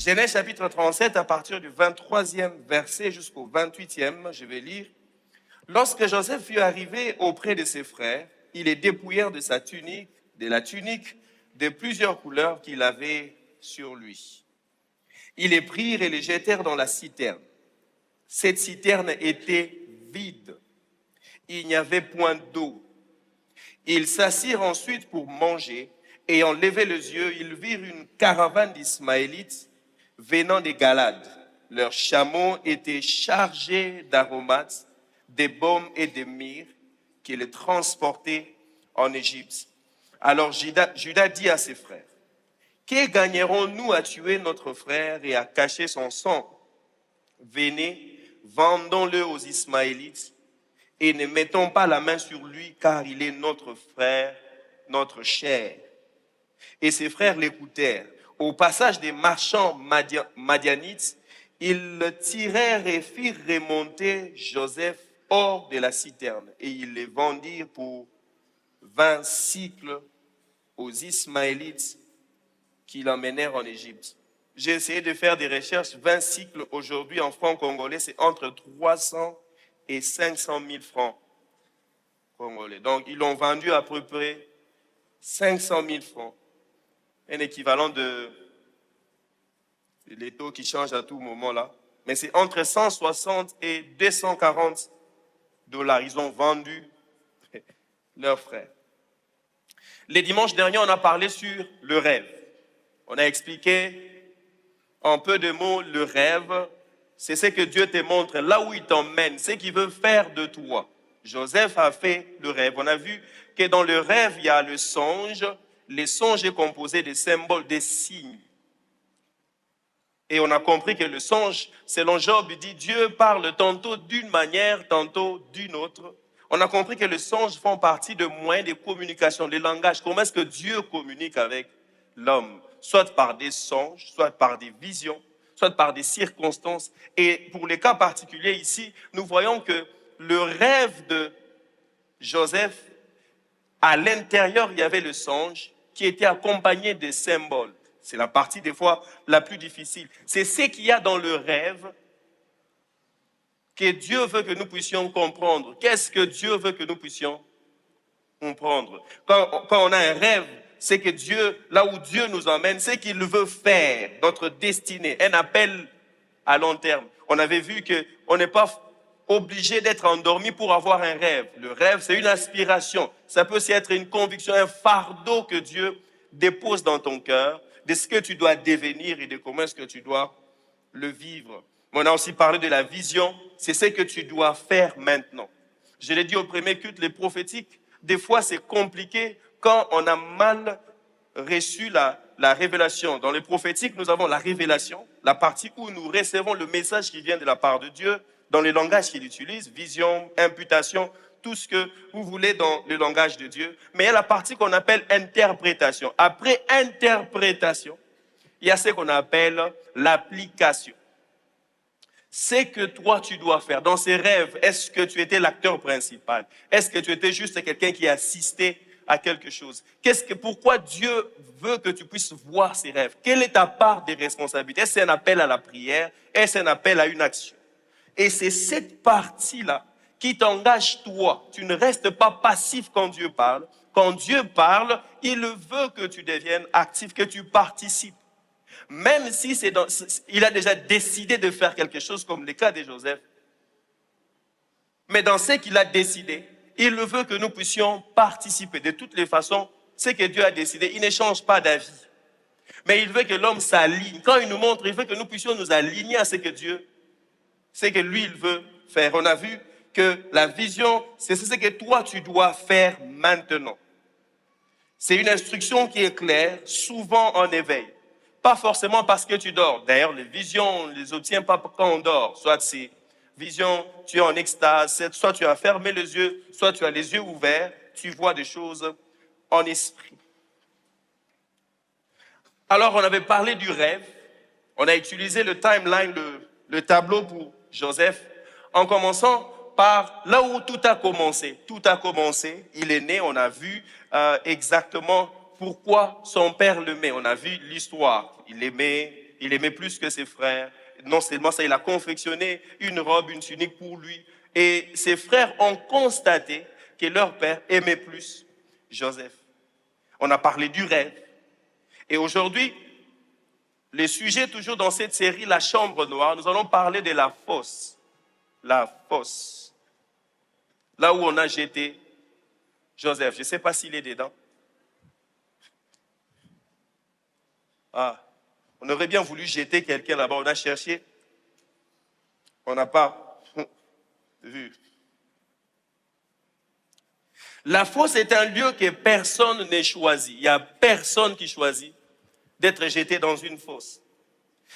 Genèse chapitre 37, à partir du 23e verset jusqu'au 28e, je vais lire. Lorsque Joseph fut arrivé auprès de ses frères, ils les dépouillèrent de sa tunique, de la tunique de plusieurs couleurs qu'il avait sur lui. Ils les prirent et les jetèrent dans la citerne. Cette citerne était vide. Il n'y avait point d'eau. Ils s'assirent ensuite pour manger. Ayant levé les yeux, ils virent une caravane d'Ismaélites venant des Galades. Leurs chameaux étaient chargés d'aromates, des baumes et des myrrhes qui les transportaient en Égypte. Alors Juda dit à ses frères, que gagnerons-nous à tuer notre frère et à cacher son sang? Venez, vendons-le aux Ismaélites et ne mettons pas la main sur lui, car il est notre frère, notre chair. Et ses frères l'écoutèrent. Au passage des marchands madianites, ils le tirèrent et firent remonter Joseph hors de la citerne. Et ils le vendirent pour 20 cycles aux Ismaélites qui l'emmenèrent en Égypte. J'ai essayé de faire des recherches. 20 cycles aujourd'hui en francs congolais, c'est entre 300 et 500 000 francs congolais. Donc, ils l'ont vendu à peu près 500 000 francs. Un équivalent de les taux qui changent à tout moment là. Mais c'est entre 160 et 240 dollars. Ils ont vendu leurs frères. Les dimanches derniers, on a parlé sur le rêve. On a expliqué en peu de mots le rêve. C'est ce que Dieu te montre, là où il t'emmène, ce qu'il veut faire de toi. Joseph a fait le rêve. On a vu que dans le rêve, il y a le songe. Le songe est composé de symboles, de signes. Et on a compris que le songe, selon Job, dit Dieu parle tantôt d'une manière, tantôt d'une autre. On a compris que les songes font partie de moyens de communication, les langages. Comment est-ce que Dieu communique avec l'homme? Soit par des songes, soit par des visions, soit par des circonstances. Et pour les cas particuliers ici, nous voyons que le rêve de Joseph, à l'intérieur, il y avait le songe qui était accompagné des symboles. C'est la partie des fois la plus difficile. C'est ce qu'il y a dans le rêve que Dieu veut que nous puissions comprendre. Qu'est-ce que Dieu veut que nous puissions comprendre? Quand on a un rêve, c'est que Dieu, là où Dieu nous emmène, c'est qu'il veut faire notre destinée, un appel à long terme. On avait vu qu'on n'est pas obligé d'être endormi pour avoir un rêve. Le rêve, c'est une aspiration. Ça peut aussi être une conviction, un fardeau que Dieu dépose dans ton cœur de ce que tu dois devenir et de comment est-ce que tu dois le vivre. Mais on a aussi parlé de la vision. C'est ce que tu dois faire maintenant. Je l'ai dit au premier culte, les prophétiques, des fois c'est compliqué quand on a mal reçu la révélation. Dans les prophétiques, nous avons la révélation, la partie où nous recevons le message qui vient de la part de Dieu, dans les langages qu'il utilise, vision, imputation, tout ce que vous voulez dans le langage de Dieu. Mais il y a la partie qu'on appelle interprétation. Après interprétation, il y a ce qu'on appelle l'application. C'est que toi tu dois faire. Dans ces rêves, est-ce que tu étais l'acteur principal? Est-ce que tu étais juste quelqu'un qui assistait à quelque chose? Pourquoi Dieu veut que tu puisses voir ces rêves? Quelle est ta part des responsabilités? Est-ce un appel à la prière? Est-ce un appel à une action? Et c'est cette partie-là qui t'engage toi. Tu ne restes pas passif quand Dieu parle. Quand Dieu parle, il veut que tu deviennes actif, que tu participes. Même si il a déjà décidé de faire quelque chose, comme le cas de Joseph. Mais dans ce qu'il a décidé, il veut que nous puissions participer. De toutes les façons, ce que Dieu a décidé, il ne change pas d'avis. Mais il veut que l'homme s'aligne. Quand il nous montre, il veut que nous puissions nous aligner à ce que lui, il veut faire. On a vu que la vision, c'est ce que toi, tu dois faire maintenant. C'est une instruction qui est claire, souvent en éveil. Pas forcément parce que tu dors. D'ailleurs, les visions, on ne les obtient pas quand on dort. Soit c'est vision, tu es en extase, soit tu as fermé les yeux, soit tu as les yeux ouverts, tu vois des choses en esprit. Alors, on avait parlé du rêve. On a utilisé le timeline, le tableau pour Joseph, en commençant par là où tout a commencé. Tout a commencé, il est né, on a vu exactement pourquoi son père le met. On a vu l'histoire. Il aimait il aimait plus que ses frères. Non seulement ça, il a confectionné une robe, une tunique pour lui. Et ses frères ont constaté que leur père aimait plus Joseph. On a parlé du rêve. Et aujourd'hui, le sujet toujours dans cette série, la chambre noire, nous allons parler de la fosse. La fosse. Là où on a jeté Joseph. Je ne sais pas s'il est dedans. Ah, on aurait bien voulu jeter quelqu'un là-bas. On a cherché. On n'a pas vu. La fosse est un lieu que personne n'a choisi. Il n'y a personne qui choisit d'être jeté dans une fosse.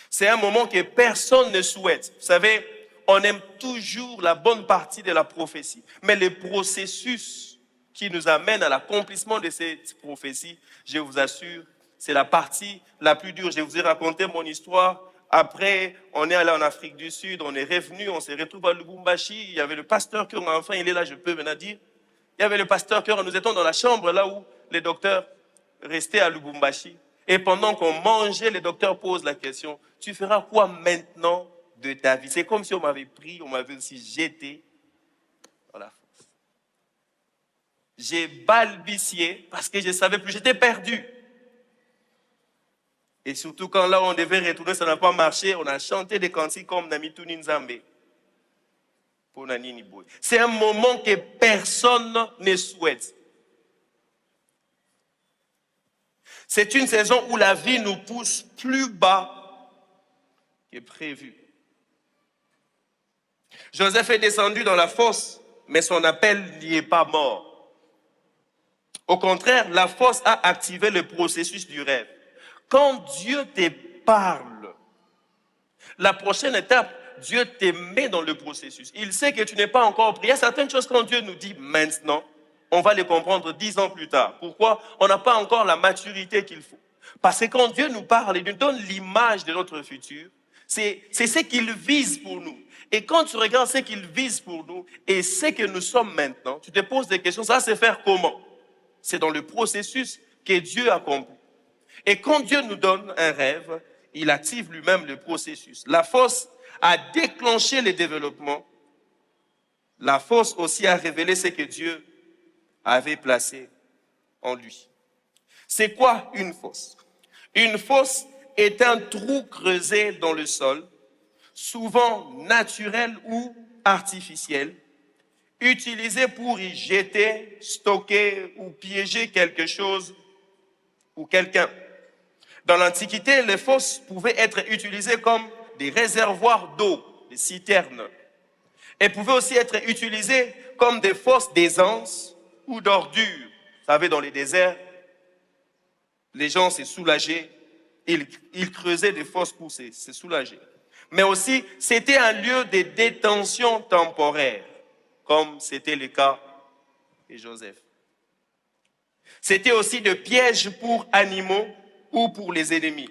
C'est un moment que personne ne souhaite. Vous savez, on aime toujours la bonne partie de la prophétie. Mais le processus qui nous amène à l'accomplissement de cette prophétie, je vous assure, c'est la partie la plus dure. Je vous ai raconté mon histoire. Après, on est allé en Afrique du Sud, on est revenu, on s'est retrouvé à Lubumbashi. Il y avait le pasteur Cœur, enfin, il est là, je peux maintenant dire. Il y avait le pasteur Cœur, nous étions dans la chambre là où les docteurs restaient à Lubumbashi. Et pendant qu'on mangeait, le docteur pose la question, tu feras quoi maintenant de ta vie? C'est comme si on m'avait pris, on m'avait aussi jeté dans la fosse. J'ai balbutié parce que je ne savais plus, j'étais perdu. Et surtout quand là on devait retourner, ça n'a pas marché, on a chanté des cantiques comme Namituni Nzambe. C'est un moment que personne ne souhaite. C'est une saison où la vie nous pousse plus bas que prévu. Joseph est descendu dans la fosse, mais son appel n'y est pas mort. Au contraire, la fosse a activé le processus du rêve. Quand Dieu te parle, la prochaine étape, Dieu te met dans le processus. Il sait que tu n'es pas encore prêt. Il y a certaines choses quand Dieu nous dit maintenant, on va les comprendre 10 ans plus tard. Pourquoi? On n'a pas encore la maturité qu'il faut. Parce que quand Dieu nous parle, il nous donne l'image de notre futur. C'est ce qu'il vise pour nous. Et quand tu regardes ce qu'il vise pour nous et ce que nous sommes maintenant, tu te poses des questions, ça va se faire comment? C'est dans le processus que Dieu accomplit. Et quand Dieu nous donne un rêve, il active lui-même le processus. La fosse a déclenché le développement. La fosse aussi a révélé ce que Dieu avait placé en lui. C'est quoi une fosse? Une fosse est un trou creusé dans le sol, souvent naturel ou artificiel, utilisé pour y jeter, stocker ou piéger quelque chose ou quelqu'un. Dans l'Antiquité, les fosses pouvaient être utilisées comme des réservoirs d'eau, des citernes. Elles pouvaient aussi être utilisées comme des fosses d'aisance ou d'ordures. Vous savez, dans les déserts, les gens se soulageaient, ils creusaient des fosses pour se soulager. Mais aussi, c'était un lieu de détention temporaire, comme c'était le cas de Joseph. C'était aussi de pièges pour animaux ou pour les ennemis.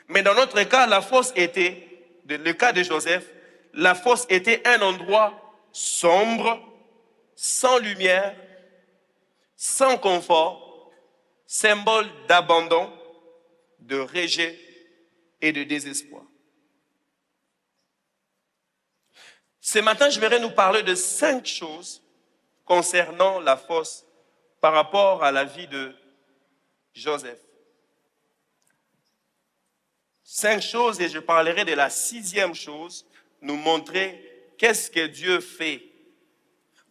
Mais dans notre cas, la fosse était, le cas de Joseph, la fosse était un endroit sombre, sans lumière, sans confort, symbole d'abandon, de rejet et de désespoir. Ce matin, je vais nous parler de 5 choses concernant la fosse par rapport à la vie de Joseph. 5 choses, et je parlerai de la 6e chose, nous montrer qu'est-ce que Dieu fait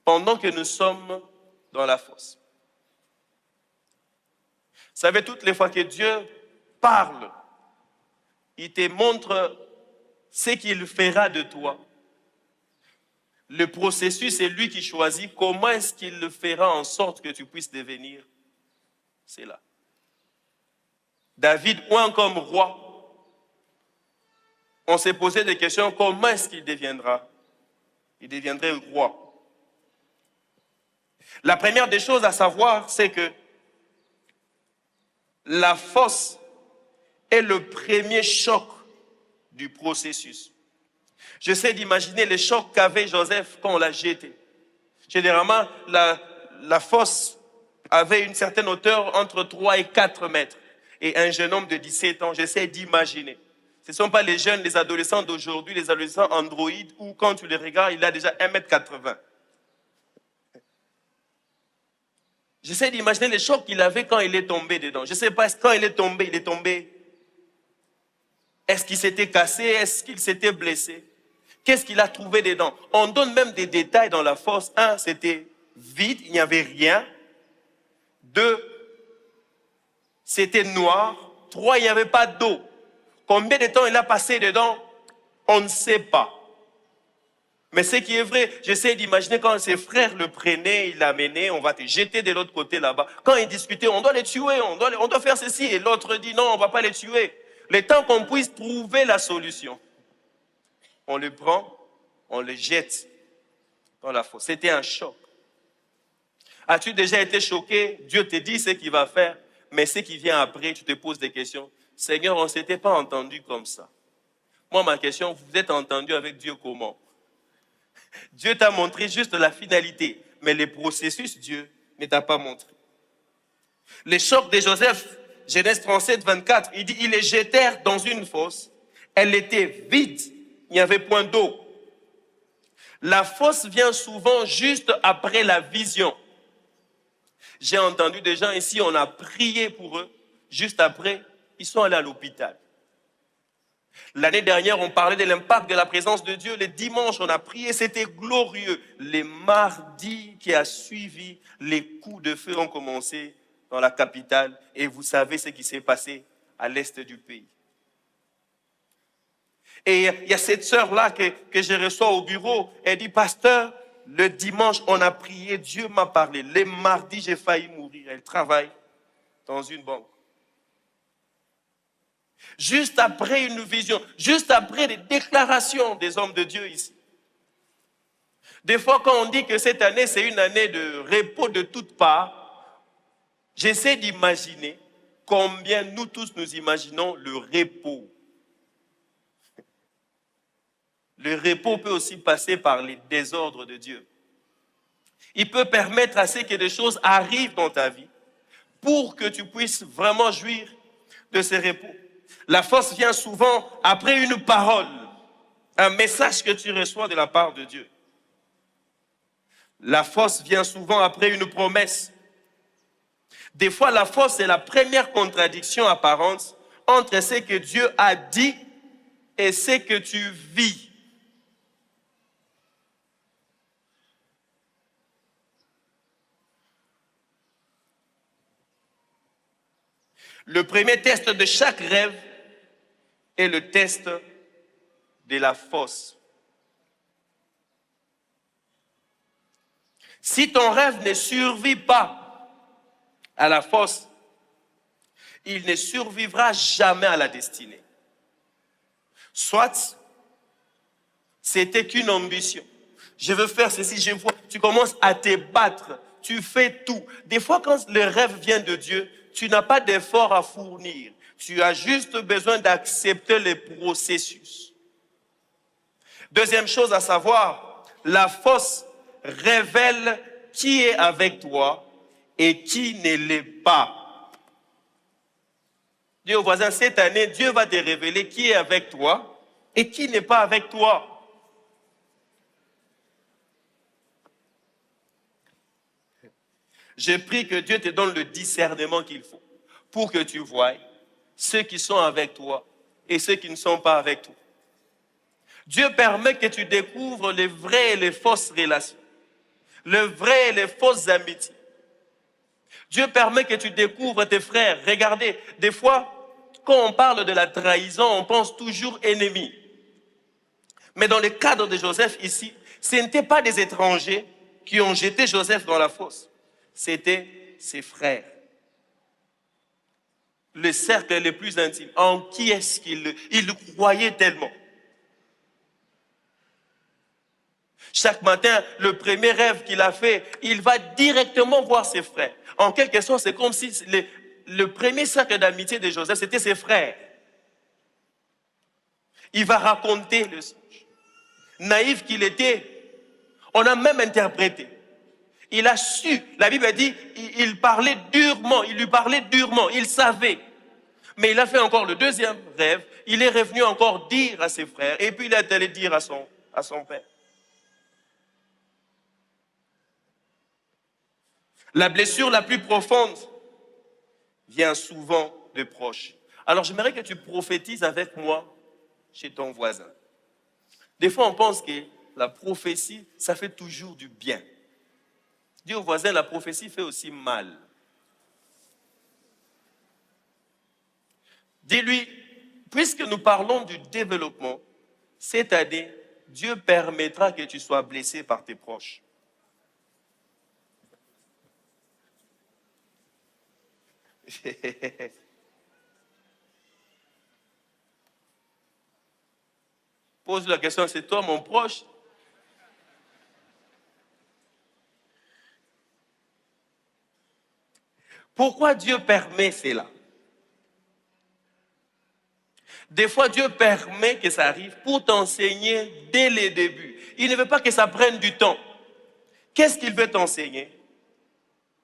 pendant que nous sommes dans la fosse. Vous savez, toutes les fois que Dieu parle, il te montre ce qu'il fera de toi. Le processus, c'est lui qui choisit comment est-ce qu'il le fera en sorte que tu puisses devenir. C'est là. David, oint comme roi, on s'est posé des questions, comment est-ce qu'il deviendra? Il deviendrait roi. La première des choses à savoir, c'est que la fosse est le premier choc du processus. J'essaie d'imaginer les chocs qu'avait Joseph quand on l'a jeté. Généralement, la fosse avait une certaine hauteur entre 3 et 4 mètres. Et un jeune homme de 17 ans, j'essaie d'imaginer. Ce ne sont pas les jeunes, les adolescents d'aujourd'hui, les adolescents Android, où quand tu les regardes, il a déjà 1,80 m. J'essaie d'imaginer les chocs qu'il avait quand il est tombé dedans. Je ne sais pas, quand il est tombé. Est-ce qu'il s'était cassé? Est-ce qu'il s'était blessé? Qu'est-ce qu'il a trouvé dedans? On donne même des détails dans la fosse. 1, c'était vide, il n'y avait rien. 2, c'était noir. 3, il n'y avait pas d'eau. Combien de temps il a passé dedans? On ne sait pas. Mais ce qui est vrai, j'essaie d'imaginer quand ses frères le prenaient, il l'amenaient, on va te jeter de l'autre côté là-bas. Quand ils discutaient, on doit les tuer, on doit faire ceci. Et l'autre dit non, on ne va pas les tuer. Le temps qu'on puisse trouver la solution. On le prend, on le jette dans la fosse. C'était un choc. As-tu déjà été choqué? Dieu te dit ce qu'il va faire, mais ce qui vient après, tu te poses des questions. Seigneur, on ne s'était pas entendu comme ça. Moi, ma question, vous êtes entendu avec Dieu comment? Dieu t'a montré juste la finalité, mais le processus, Dieu ne t'a pas montré. Les chocs de Joseph, Genèse 37, 24, il dit, ils les jetèrent dans une fosse. Elle était vide, il n'y avait point d'eau. La fosse vient souvent juste après la vision. J'ai entendu des gens ici, on a prié pour eux, juste après, ils sont allés à l'hôpital. L'année dernière, on parlait de l'impact de la présence de Dieu. Les dimanches, on a prié, c'était glorieux. Les mardis qui a suivi, les coups de feu ont commencé dans la capitale. Et vous savez ce qui s'est passé à l'est du pays. Et il y a cette sœur-là que je reçois au bureau. Elle dit, pasteur, le dimanche, on a prié, Dieu m'a parlé. Les mardis, j'ai failli mourir. Elle travaille dans une banque. Juste après une vision, juste après des déclarations des hommes de Dieu ici. Des fois, quand on dit que cette année, c'est une année de repos de toutes parts, j'essaie d'imaginer combien nous tous nous imaginons le repos. Le repos peut aussi passer par les désordres de Dieu. Il peut permettre à ce que des choses arrivent dans ta vie pour que tu puisses vraiment jouir de ces repos. La force vient souvent après une parole, un message que tu reçois de la part de Dieu. La force vient souvent après une promesse. Des fois, la force est la première contradiction apparente entre ce que Dieu a dit et ce que tu vis. Le premier test de chaque rêve est le test de la force. Si ton rêve ne survit pas à la force, il ne survivra jamais à la destinée. Soit c'était qu'une ambition. Je veux faire ceci, je vois. Tu commences à te battre, tu fais tout. Des fois, quand le rêve vient de Dieu, tu n'as pas d'effort à fournir. Tu as juste besoin d'accepter le processus. Deuxième chose à savoir, la force révèle qui est avec toi et qui ne l'est pas. Dis au voisin, cette année, Dieu va te révéler qui est avec toi et qui n'est pas avec toi. Je prie que Dieu te donne le discernement qu'il faut pour que tu voies ceux qui sont avec toi et ceux qui ne sont pas avec toi. Dieu permet que tu découvres les vraies et les fausses relations, les vraies et les fausses amitiés. Dieu permet que tu découvres tes frères. Regardez, des fois, quand on parle de la trahison, on pense toujours ennemi. Mais dans le cadre de Joseph ici, ce n'étaient pas des étrangers qui ont jeté Joseph dans la fosse. C'était ses frères. Le cercle le plus intime. En qui est-ce qu'il croyait tellement? Chaque matin, le premier rêve qu'il a fait, il va directement voir ses frères. En quelque sorte, c'est comme si le premier cercle d'amitié de Joseph, c'était ses frères. Il va raconter le songe. Naïf qu'il était, on a même interprété. Il a su, la Bible dit, il parlait durement, il lui parlait durement, il savait. Mais il a fait encore le deuxième rêve. Il est revenu encore dire à ses frères. Et puis il est allé dire à son père. La blessure la plus profonde vient souvent de proches. Alors j'aimerais que tu prophétises avec moi chez ton voisin. Des fois on pense que la prophétie, ça fait toujours du bien. Dis au voisin, la prophétie fait aussi mal. Dis-lui, puisque nous parlons du développement, cette année, Dieu permettra que tu sois blessé par tes proches. Pose la question, c'est toi mon proche? Pourquoi Dieu permet cela? Des fois, Dieu permet que ça arrive pour t'enseigner dès les débuts. Il ne veut pas que ça prenne du temps. Qu'est-ce qu'il veut t'enseigner?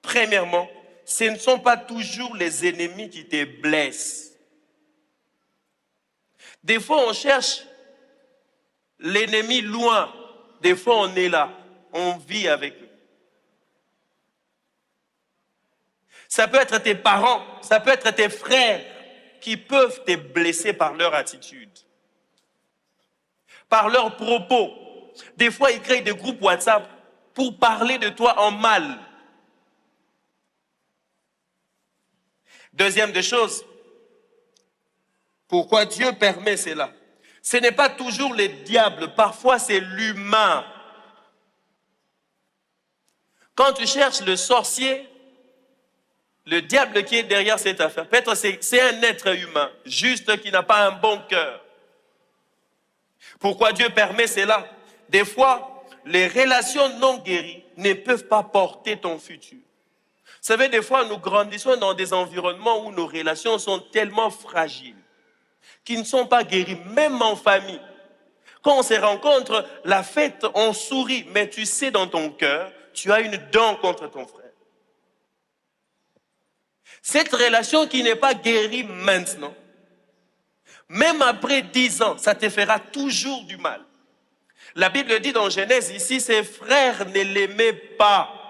Premièrement, ce ne sont pas toujours les ennemis qui te blessent. Des fois, on cherche l'ennemi loin. Des fois, on est là. On vit avec eux. Ça peut être tes parents, ça peut être tes frères qui peuvent te blesser par leur attitude, par leurs propos. Des fois, ils créent des groupes WhatsApp pour parler de toi en mal. Deuxième des choses, pourquoi Dieu permet cela? Ce n'est pas toujours le diable, parfois c'est l'humain. Quand tu cherches le sorcier, le diable qui est derrière cette affaire, peut-être c'est un être humain, juste qui n'a pas un bon cœur. Pourquoi Dieu permet cela? Des fois, les relations non guéries ne peuvent pas porter ton futur. Vous savez, des fois, nous grandissons dans des environnements où nos relations sont tellement fragiles, qui ne sont pas guéries, même en famille. Quand on se rencontre, la fête, on sourit, mais tu sais dans ton cœur, tu as une dent contre ton frère. Cette relation qui n'est pas guérie maintenant, même après 10 ans, ça te fera toujours du mal. La Bible dit dans Genèse ici, ses frères ne l'aimaient pas.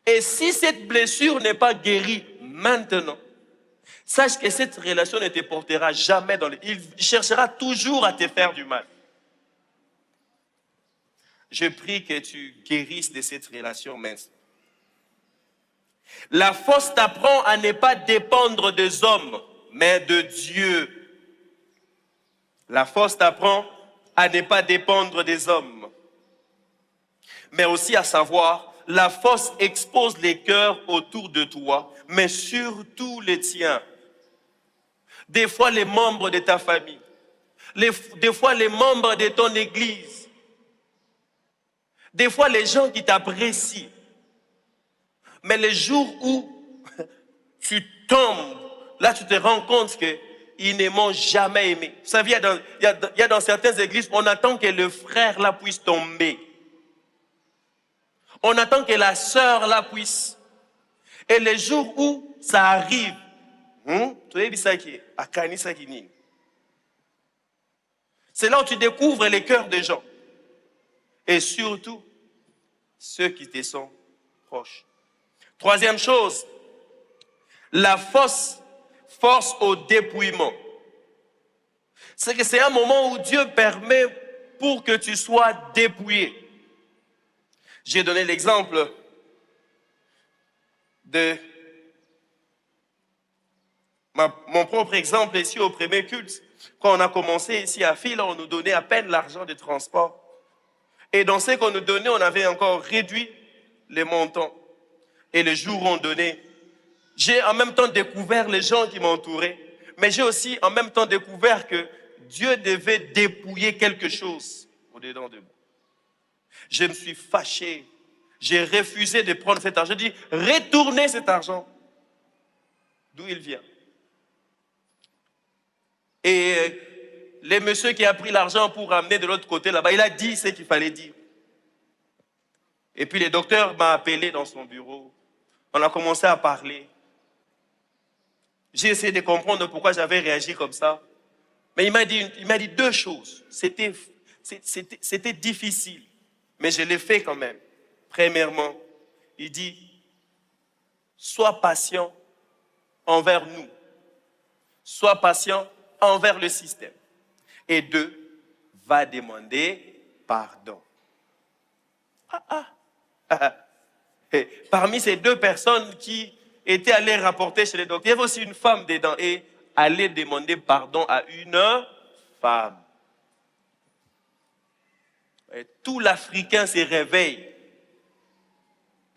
Et si cette blessure n'est pas guérie maintenant, sache que cette relation ne te portera jamais dans le... Il cherchera toujours à te faire du mal. Je prie que tu guérisses de cette relation maintenant. La force t'apprend à ne pas dépendre des hommes, mais de Dieu. La force t'apprend à ne pas dépendre des hommes, mais aussi à savoir, la force expose les cœurs autour de toi, mais surtout les tiens. Des fois, les membres de ta famille, des fois, les membres de ton église, des fois, les gens qui t'apprécient. Mais les jours où tu tombes, là, tu te rends compte qu'ils ne m'ont jamais aimé. Vous savez, il y a dans certaines églises, on attend que le frère là puisse tomber. On attend que la sœur là puisse. Et les jours où ça arrive, c'est là où tu découvres les cœurs des gens. Et surtout, ceux qui te sont proches. Troisième chose, la force au dépouillement. C'est que c'est un moment où Dieu permet pour que tu sois dépouillé. J'ai donné l'exemple de mon propre exemple ici au premier culte. Quand on a commencé ici à Fil, on nous donnait à peine l'argent de transport. Et dans ce qu'on nous donnait, on avait encore réduit les montants. Et le jour où on donnait, j'ai en même temps découvert les gens qui m'entouraient, mais j'ai aussi en même temps découvert que Dieu devait dépouiller quelque chose au-dedans de moi. Je me suis fâché. J'ai refusé de prendre cet argent. J'ai dit, retournez cet argent. D'où il vient. Et le monsieur qui a pris l'argent pour ramener de l'autre côté là-bas, il a dit ce qu'il fallait dire. Et puis le docteur m'a appelé dans son bureau On a commencé à parler. J'ai essayé de comprendre pourquoi j'avais réagi comme ça. Mais il m'a dit deux choses. C'était difficile, mais je l'ai fait quand même. Premièrement, il dit, sois patient envers nous. Sois patient envers le système. Et deux, va demander pardon. Et parmi ces deux personnes qui étaient allées rapporter chez les docteurs, il y avait aussi une femme dedans et allait demander pardon à une femme. Et tout l'Africain se réveille.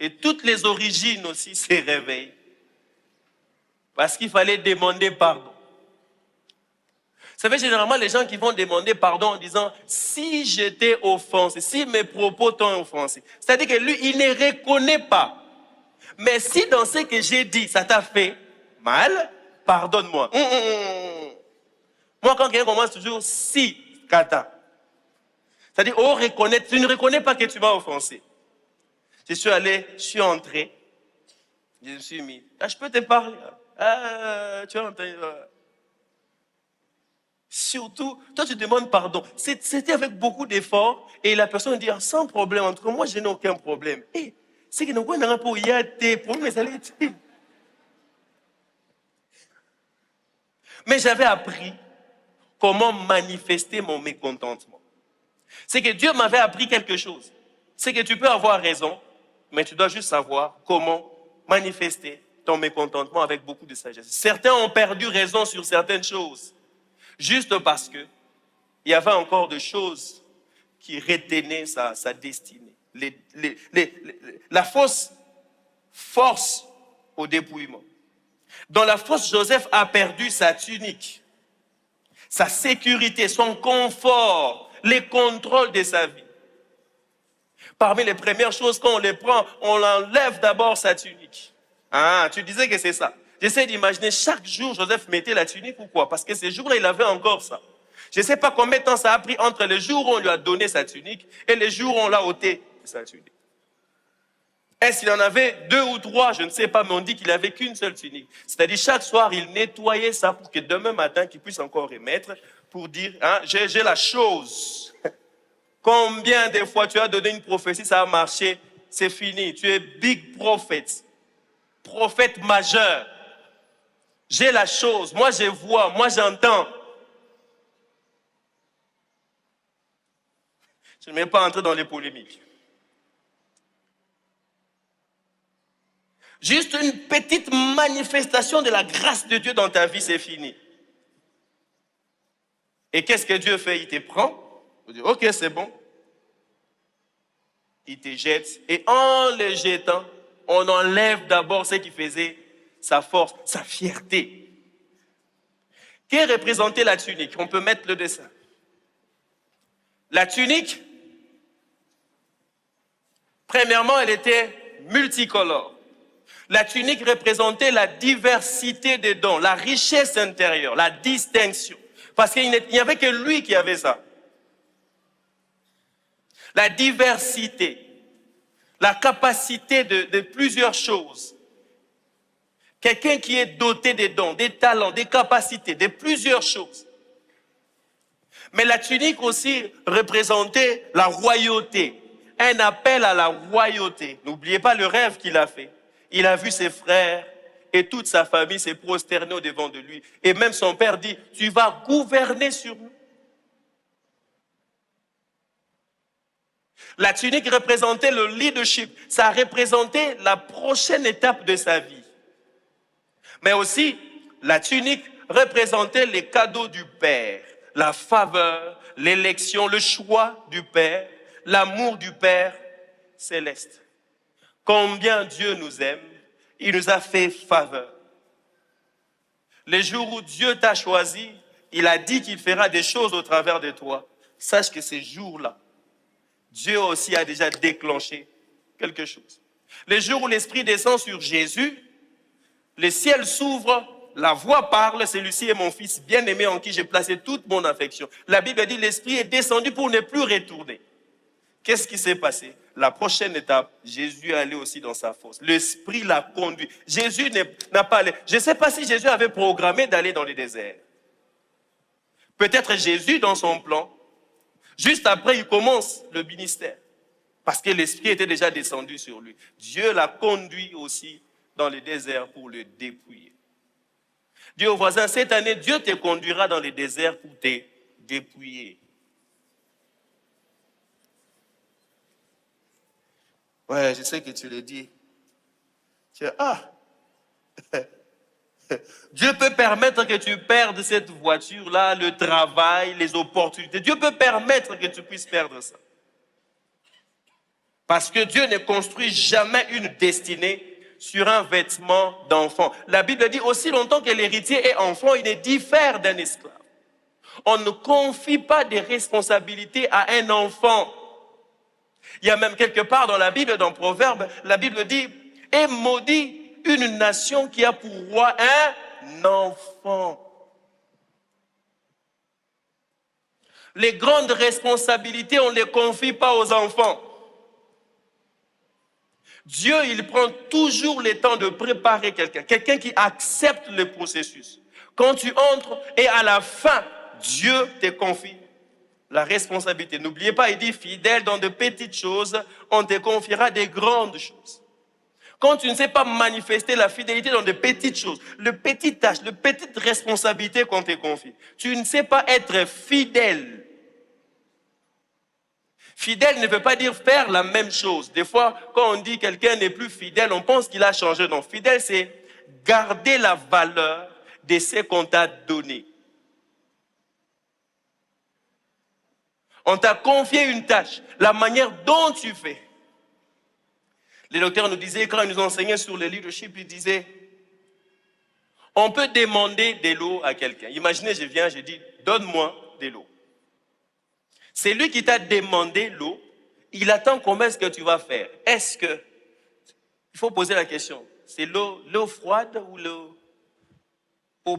Et toutes les origines aussi se réveillent. Parce qu'il fallait demander pardon. Vous savez, généralement, les gens qui vont demander pardon en disant « si j'étais offensé, si mes propos t'ont offensé », c'est-à-dire que lui, il ne reconnaît pas. Mais si dans ce que j'ai dit, ça t'a fait mal, pardonne-moi. Moi, quand quelqu'un commence toujours « si, kata », c'est-à-dire, oh, reconnaître, tu ne reconnais pas que tu m'as offensé. Je suis entré, je me suis mis, je peux te parler. Tu as entendu. Surtout, toi tu demandes pardon. C'était avec beaucoup d'efforts et la personne dit, sans problème, en tout cas, moi je n'ai aucun problème. Et c'est que nous n'avons pas eu des problèmes, mais j'avais appris comment manifester mon mécontentement. C'est que Dieu m'avait appris quelque chose. C'est que tu peux avoir raison, mais tu dois juste savoir comment manifester ton mécontentement avec beaucoup de sagesse. Certains ont perdu raison sur certaines choses, juste parce que il y avait encore des choses qui retenaient sa destinée. La fausse force au dépouillement. Dans la fosse, Joseph a perdu sa tunique, sa sécurité, son confort, les contrôles de sa vie. Parmi les premières choses, quand on les prend, on enlève d'abord sa tunique. Ah, tu disais que c'est ça. J'essaie d'imaginer, chaque jour, Joseph mettait la tunique ou quoi? Parce que ces jours-là, il avait encore ça. Je ne sais pas combien de temps ça a pris entre les jours où on lui a donné sa tunique et les jours où on l'a ôté sa tunique. Est-ce qu'il en avait 2 ou 3? Je ne sais pas, mais on dit qu'il n'avait qu'une seule tunique. C'est-à-dire, chaque soir, il nettoyait ça pour que demain matin, qu'il puisse encore remettre pour dire, hein, j'ai la chose. Combien de fois tu as donné une prophétie, ça a marché, c'est fini. Tu es big prophet, prophète majeur. J'ai la chose, moi je vois, moi j'entends. Je ne vais pas entrer dans les polémiques. Juste une petite manifestation de la grâce de Dieu dans ta vie, c'est fini. Et qu'est-ce que Dieu fait? Il te prend, il dit, ok, c'est bon. Il te jette, et en le jetant, on enlève d'abord ce qui faisait sa force, sa fierté. Qu'est représentait la tunique? On peut mettre le dessin. La tunique, premièrement, elle était multicolore. La tunique représentait la diversité des dons, la richesse intérieure, la distinction. Parce qu'il n'y avait que lui qui avait ça. La diversité, la capacité de plusieurs choses. Quelqu'un qui est doté des dons, des talents, des capacités, de plusieurs choses. Mais la tunique aussi représentait la royauté, un appel à la royauté. N'oubliez pas le rêve qu'il a fait. Il a vu ses frères et toute sa famille se prosterner au-devant de lui. Et même son père dit, tu vas gouverner sur nous. La tunique représentait le leadership. Ça représentait la prochaine étape de sa vie. Mais aussi, la tunique représentait les cadeaux du Père. La faveur, l'élection, le choix du Père, l'amour du Père céleste. Combien Dieu nous aime, il nous a fait faveur. Les jours où Dieu t'a choisi, il a dit qu'il fera des choses au travers de toi. Sache que ces jours-là, Dieu aussi a déjà déclenché quelque chose. Les jours où l'Esprit descend sur Jésus, le ciel s'ouvre, la voix parle, celui-ci est mon fils bien-aimé en qui j'ai placé toute mon affection. La Bible dit, l'Esprit est descendu pour ne plus retourner. Qu'est-ce qui s'est passé? La prochaine étape, Jésus est allé aussi dans sa fosse. L'Esprit l'a conduit. Jésus n'a pas allé. Je ne sais pas si Jésus avait programmé d'aller dans le désert. Peut-être Jésus, dans son plan, juste après, il commence le ministère. Parce que l'Esprit était déjà descendu sur lui. Dieu l'a conduit aussi dans le désert pour le dépouiller. Dis au voisin, cette année, Dieu te conduira dans le désert pour te dépouiller. Ouais, je sais que tu le dis. Dieu peut permettre que tu perdes cette voiture-là, le travail, les opportunités. Dieu peut permettre que tu puisses perdre ça. Parce que Dieu ne construit jamais une destinée sur un vêtement d'enfant. La Bible dit aussi longtemps que l'héritier est enfant, il ne diffère d'un esclave. On ne confie pas des responsabilités à un enfant. Il y a même quelque part dans la Bible, dans Proverbes, la Bible dit « Et maudit une nation qui a pour roi un enfant. » Les grandes responsabilités, on ne les confie pas aux enfants. Dieu, il prend toujours le temps de préparer quelqu'un qui accepte le processus. Quand tu entres et à la fin, Dieu te confie la responsabilité. N'oubliez pas, il dit, fidèle dans de petites choses, on te confiera des grandes choses. Quand tu ne sais pas manifester la fidélité dans de petites choses, le petit tâche, le petite responsabilité qu'on te confie, tu ne sais pas être fidèle. Fidèle ne veut pas dire faire la même chose. Des fois, quand on dit quelqu'un n'est plus fidèle, on pense qu'il a changé. Non, fidèle, c'est garder la valeur de ce qu'on t'a donné. On t'a confié une tâche, la manière dont tu fais. Les docteurs nous disaient, quand ils nous enseignaient sur le leadership, ils disaient, on peut demander de l'eau à quelqu'un. Imaginez, je viens, je dis, donne-moi de l'eau. C'est lui qui t'a demandé l'eau, il attend comment est-ce que tu vas faire. Est-ce que, il faut poser la question, c'est l'eau froide ou l'eau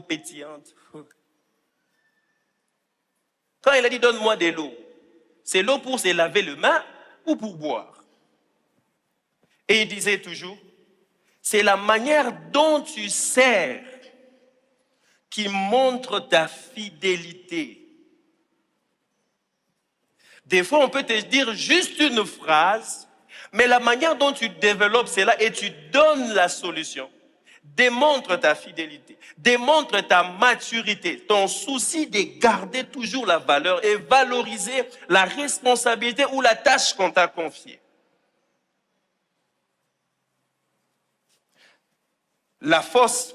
pétillante? Quand il a dit, donne-moi de l'eau, c'est l'eau pour se laver les mains ou pour boire? Et il disait toujours, c'est la manière dont tu sers qui montre ta fidélité. Des fois, on peut te dire juste une phrase, mais la manière dont tu développes cela et tu donnes la solution démontre ta fidélité, démontre ta maturité, ton souci de garder toujours la valeur et valoriser la responsabilité ou la tâche qu'on t'a confiée. La force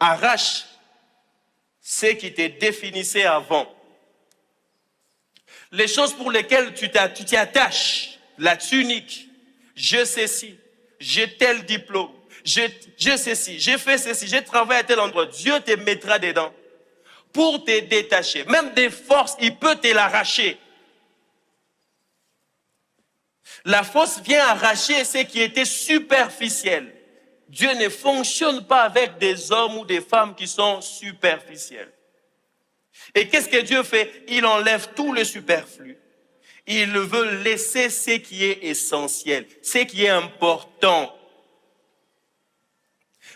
arrache ce qui te définissait avant. Les choses pour lesquelles tu t'y attaches, la tunique, je sais si, j'ai tel diplôme, je sais si, j'ai fait ceci, j'ai travaillé à tel endroit, Dieu te mettra dedans pour te détacher. Même des forces, il peut te l'arracher. La force vient arracher ce qui était superficiel. Dieu ne fonctionne pas avec des hommes ou des femmes qui sont superficiels. Et qu'est-ce que Dieu fait? Il enlève tout le superflu. Il veut laisser ce qui est essentiel, ce qui est important.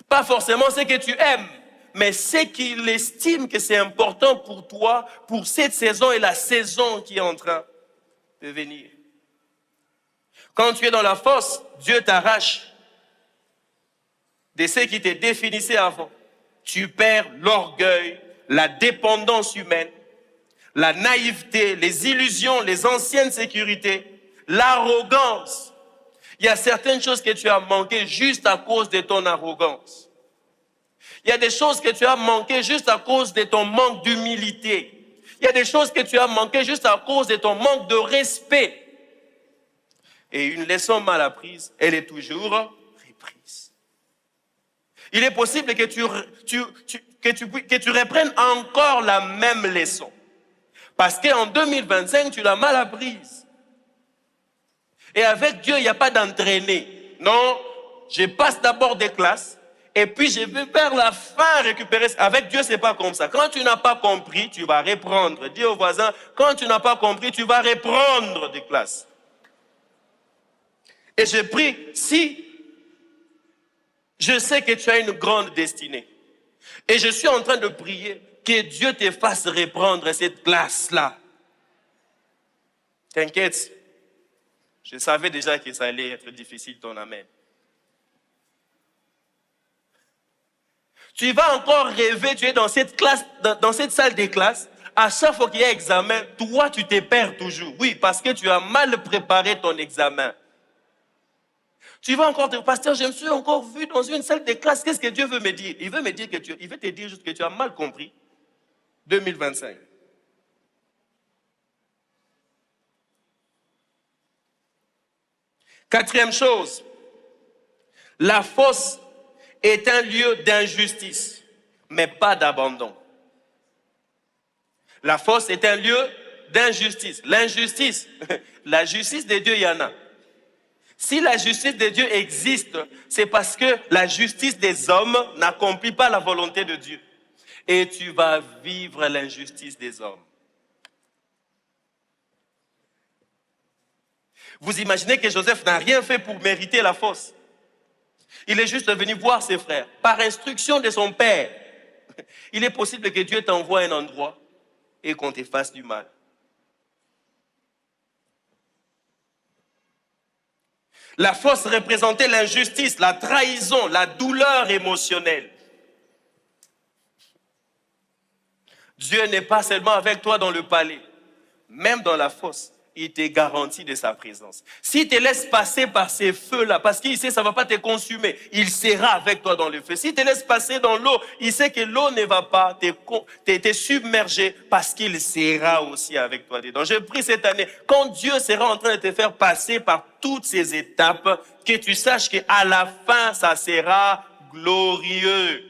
Pas forcément ce que tu aimes, mais ce qu'il estime que c'est important pour toi, pour cette saison et la saison qui est en train de venir. Quand tu es dans la fosse, Dieu t'arrache de ce qui te définissait avant. Tu perds l'orgueil, la dépendance humaine, la naïveté, les illusions, les anciennes sécurités, l'arrogance. Il y a certaines choses que tu as manquées juste à cause de ton arrogance. Il y a des choses que tu as manquées juste à cause de ton manque d'humilité. Il y a des choses que tu as manquées juste à cause de ton manque de respect. Et une leçon mal apprise, elle est toujours reprise. Il est possible que tu reprennes encore la même leçon. Parce qu'en 2025, tu l'as mal apprise. Et avec Dieu, il n'y a pas d'entraîner. Non, je passe d'abord des classes et puis je vais vers la fin récupérer. Avec Dieu, ce n'est pas comme ça. Quand tu n'as pas compris, tu vas reprendre. Dis au voisin, quand tu n'as pas compris, tu vas reprendre des classes. Et je prie, si je sais que tu as une grande destinée, et je suis en train de prier que Dieu te fasse reprendre cette classe-là. T'inquiète, je savais déjà que ça allait être difficile ton amen. Tu vas encore rêver, tu es dans cette classe, dans cette salle de classe. À chaque fois qu'il y a examen, toi, tu te perds toujours. Oui, parce que tu as mal préparé ton examen. Tu vas encore te dire, pasteur, je me suis encore vu dans une salle de classe. Qu'est-ce que Dieu veut me dire? Il veut me dire il veut te dire juste que tu as mal compris. 2025. Quatrième chose, la fosse est un lieu d'injustice, mais pas d'abandon. La fosse est un lieu d'injustice. L'injustice, la justice de Dieu, il y en a. Si la justice de Dieu existe, c'est parce que la justice des hommes n'accomplit pas la volonté de Dieu. Et tu vas vivre l'injustice des hommes. Vous imaginez que Joseph n'a rien fait pour mériter la fosse. Il est juste venu voir ses frères, par instruction de son père. Il est possible que Dieu t'envoie à un endroit et qu'on te fasse du mal. La fosse représentait l'injustice, la trahison, la douleur émotionnelle. Dieu n'est pas seulement avec toi dans le palais, même dans la fosse. Il te garantit de sa présence. S'il te laisse passer par ces feux-là, parce qu'il sait que ça ne va pas te consumer, il sera avec toi dans le feu. S'il te laisse passer dans l'eau, il sait que l'eau ne va pas te submerger parce qu'il sera aussi avec toi dedans. Je prie cette année, quand Dieu sera en train de te faire passer par toutes ces étapes, que tu saches qu'à la fin, ça sera glorieux.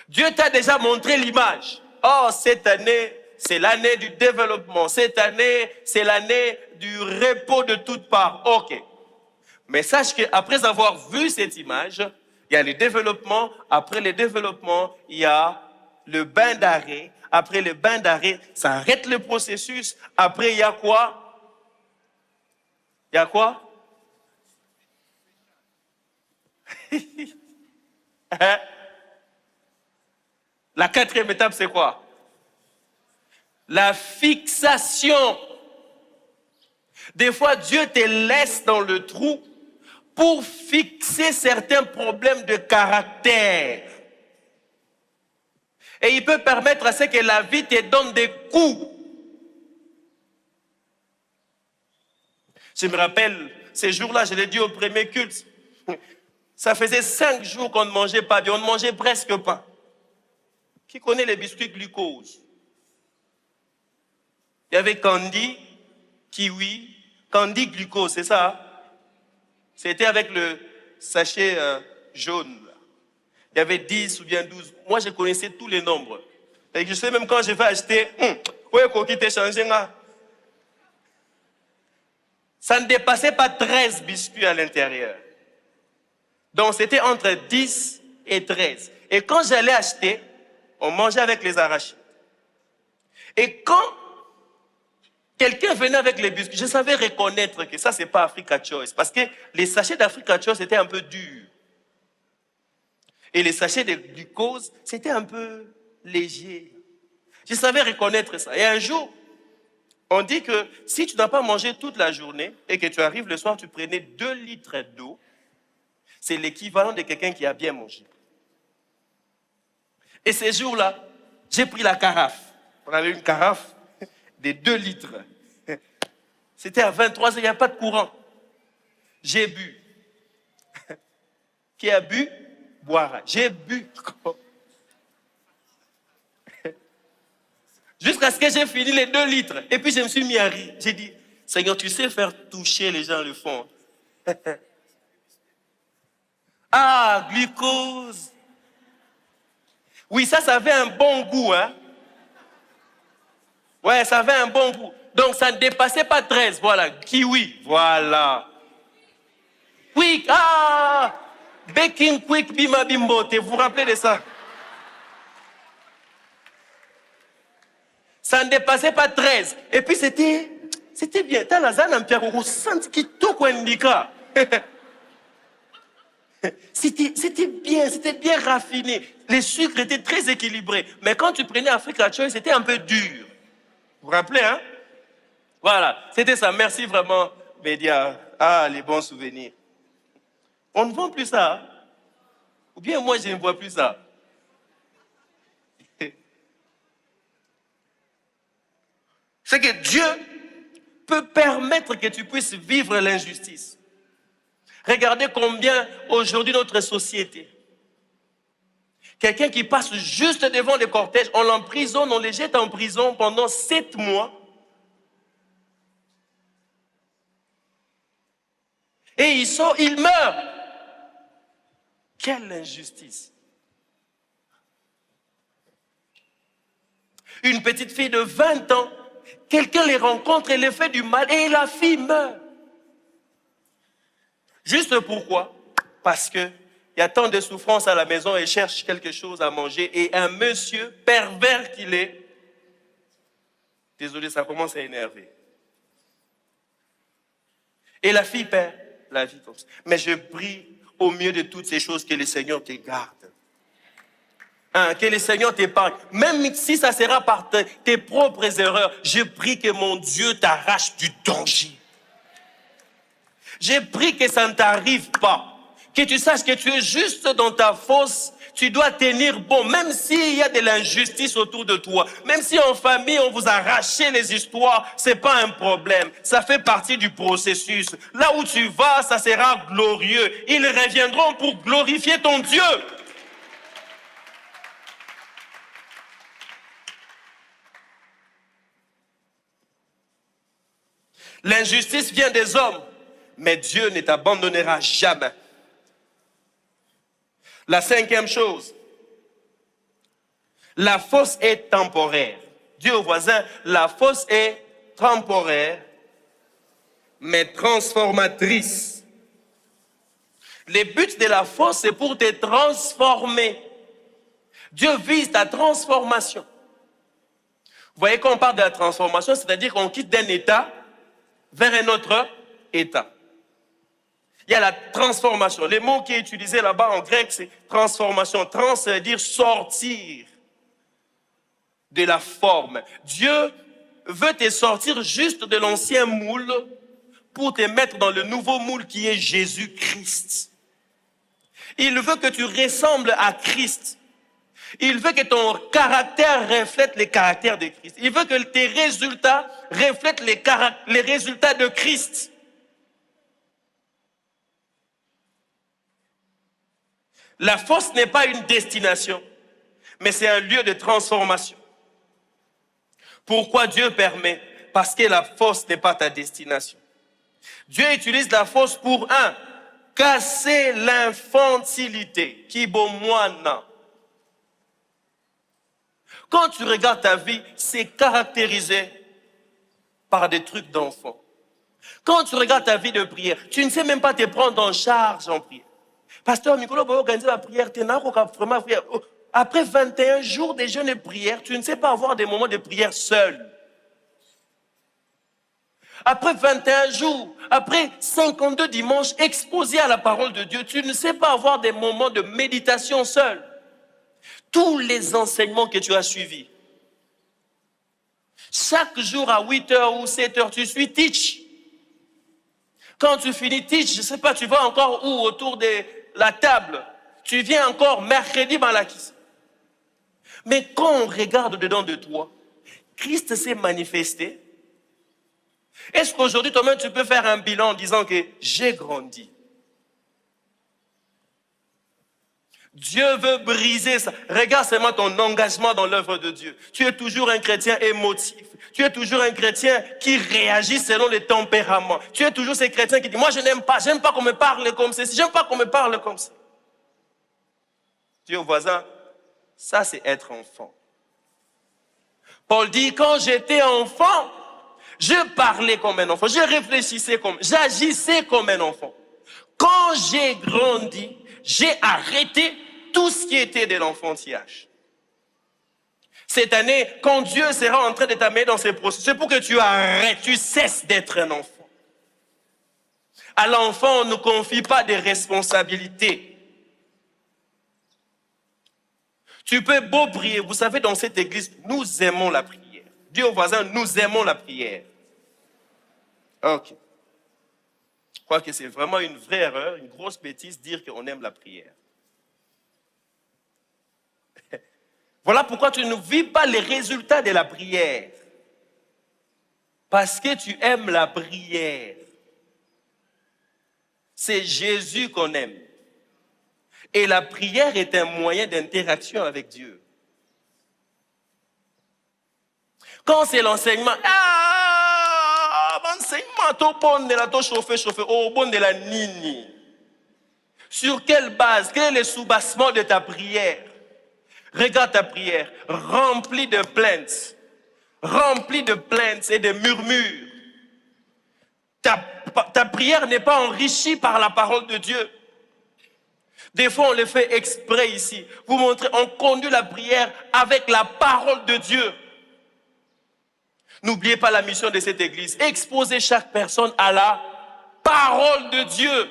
Dieu t'a déjà montré l'image. Oh, cette année, c'est l'année du développement. Cette année, c'est l'année du repos de toutes parts. Ok. Mais sache qu'après avoir vu cette image, il y a le développement. Après le développement, il y a le bain d'arrêt. Après le bain d'arrêt, ça arrête le processus. Après, il y a quoi? Il y a quoi? La quatrième étape, c'est quoi? La fixation. Des fois, Dieu te laisse dans le trou pour fixer certains problèmes de caractère. Et il peut permettre à ce que la vie te donne des coups. Je me rappelle, ces jours-là, je l'ai dit au premier culte, ça faisait 5 jours qu'on ne mangeait pas bien, on ne mangeait presque pas. Qui connaît les biscuits glucose? Il y avait Candy, Kiwi, Candy glucose, c'est ça? C'était avec le sachet jaune. Il y avait 10 ou bien 12. Moi, je connaissais tous les nombres. Et je sais même quand je vais acheter, ouais, coquille t'es changé là. Ça ne dépassait pas 13 biscuits à l'intérieur. Donc, c'était entre 10 et 13. Et quand j'allais acheter, on mangeait avec les arachides. Et quand quelqu'un venait avec les biscuits, je savais reconnaître que ça, ce n'est pas Africa Choice. Parce que les sachets d'Africa Choice étaient un peu durs. Et les sachets de glucose, c'était un peu léger. Je savais reconnaître ça. Et un jour, on dit que si tu n'as pas mangé toute la journée et que tu arrives le soir, tu prenais 2 litres d'eau, c'est l'équivalent de quelqu'un qui a bien mangé. Et ces jours-là, j'ai pris la carafe. On avait une carafe de 2 litres. C'était à 23 heures, il n'y a pas de courant. J'ai bu. Qui a bu? Boira. J'ai bu. Jusqu'à ce que j'ai fini les 2 litres. Et puis je me suis mis à rire. J'ai dit, Seigneur, tu sais faire toucher les gens le fond. Ah, glucose. Oui, ça avait un bon goût, hein. Ouais, ça avait un bon goût. Donc, ça ne dépassait pas 13, voilà. Kiwi, voilà. Quick, ah, baking quick, bima bimbote, vous vous rappelez de ça? Ça ne dépassait pas 13. Et puis, c'était C'était bien. Talazana Mpiaro, senti kitoko indika. C'était bien raffiné. Les sucres étaient très équilibrés. Mais quand tu prenais Africa Choice, c'était un peu dur. Vous vous rappelez, hein? Voilà, c'était ça. Merci vraiment, Média. Ah, les bons souvenirs. On ne vend plus ça. Hein? Ou bien moi, je ne vois plus ça. C'est que Dieu peut permettre que tu puisses vivre l'injustice. Regardez combien aujourd'hui notre société, quelqu'un qui passe juste devant les cortèges, on l'emprisonne, on les jette en prison pendant 7 mois. Et il sort, il meurt. Quelle injustice. Une petite fille de 20 ans, quelqu'un les rencontre et les fait du mal et la fille meurt. Juste pourquoi? Parce qu'il y a tant de souffrance à la maison et cherche quelque chose à manger et un monsieur pervers qu'il est, désolé, ça commence à énerver. Et la fille perd la vie comme ça. Mais je prie au milieu de toutes ces choses que le Seigneur te garde. Hein, que le Seigneur t'épargne. Même si ça sera par tes propres erreurs, je prie que mon Dieu t'arrache du danger. Je prie que ça ne t'arrive pas. Que tu saches que tu es juste dans ta fosse. Tu dois tenir bon, même s'il y a de l'injustice autour de toi. Même si en famille, on vous a arraché les histoires, c'est pas un problème. Ça fait partie du processus. Là où tu vas, ça sera glorieux. Ils reviendront pour glorifier ton Dieu. L'injustice vient des hommes. Mais Dieu ne t'abandonnera jamais. La 5e chose, la force est temporaire. Dis au voisin, la force est temporaire, mais transformatrice. Le but de la force, c'est pour te transformer. Dieu vise ta transformation. Vous voyez, quand on parle de la transformation, c'est-à-dire qu'on quitte d'un état vers un autre état. Il y a la transformation. Le mot qui est utilisé là-bas en grec, c'est transformation. Trans, ça veut dire sortir de la forme. Dieu veut te sortir juste de l'ancien moule pour te mettre dans le nouveau moule qui est Jésus-Christ. Il veut que tu ressembles à Christ. Il veut que ton caractère reflète les caractères de Christ. Il veut que tes résultats reflètent les résultats de Christ. La force n'est pas une destination, mais c'est un lieu de transformation. Pourquoi Dieu permet? Parce que la force n'est pas ta destination. Dieu utilise la force pour casser l'infantilité. Kibomoana. Quand tu regardes ta vie, c'est caractérisé par des trucs d'enfant. Quand tu regardes ta vie de prière, tu ne sais même pas te prendre en charge en prière. Pasteur Mikolo, organiser la prière, vraiment prière. Après 21 jours de jeûne et prière, tu ne sais pas avoir des moments de prière seul. Après 21 jours, après 52 dimanches exposés à la parole de Dieu, tu ne sais pas avoir des moments de méditation seul. Tous les enseignements que tu as suivis, chaque jour à 8h ou 7h, tu suis teach. Quand tu finis teach, je ne sais pas, tu vas encore où autour de la table. Tu viens encore mercredi malakis. Mais quand on regarde dedans de toi, Christ s'est manifesté. Est-ce qu'aujourd'hui, toi-même, tu peux faire un bilan en disant que j'ai grandi? Dieu veut briser ça. Regarde seulement ton engagement dans l'œuvre de Dieu. Tu es toujours un chrétien émotif. Tu es toujours un chrétien qui réagit selon les tempéraments. Tu es toujours ces chrétiens qui disent, moi je n'aime pas qu'on me parle comme ça. J'aime pas qu'on me parle comme ça. Dis au voisin, ça c'est être enfant. Paul dit, quand j'étais enfant, je parlais comme un enfant. Je réfléchissais j'agissais comme un enfant. Quand j'ai grandi, j'ai arrêté tout ce qui était de l'enfantillage. Cette année, quand Dieu sera en train de t'amener dans ces processus, c'est pour que tu arrêtes, tu cesses d'être un enfant. À l'enfant, on ne confie pas des responsabilités. Tu peux beau prier. Vous savez, dans cette église, nous aimons la prière. Dis aux voisins, nous aimons la prière. Ok. Je crois que c'est vraiment une vraie erreur, une grosse bêtise, dire qu'on aime la prière. Voilà pourquoi tu ne vis pas les résultats de la prière. Parce que tu aimes la prière. C'est Jésus qu'on aime. Et la prière est un moyen d'interaction avec Dieu. Quand c'est l'enseignement, l'enseignement, tout bon de la tout chauffer, au bon de la nini. Sur quelle base? Quel est le soubassement de ta prière? Regarde ta prière, remplie de plaintes et de murmures. Ta prière n'est pas enrichie par la parole de Dieu. Des fois, on le fait exprès ici. Vous montrez, on conduit la prière avec la parole de Dieu. N'oubliez pas la mission de cette église. Exposer chaque personne à la parole de Dieu.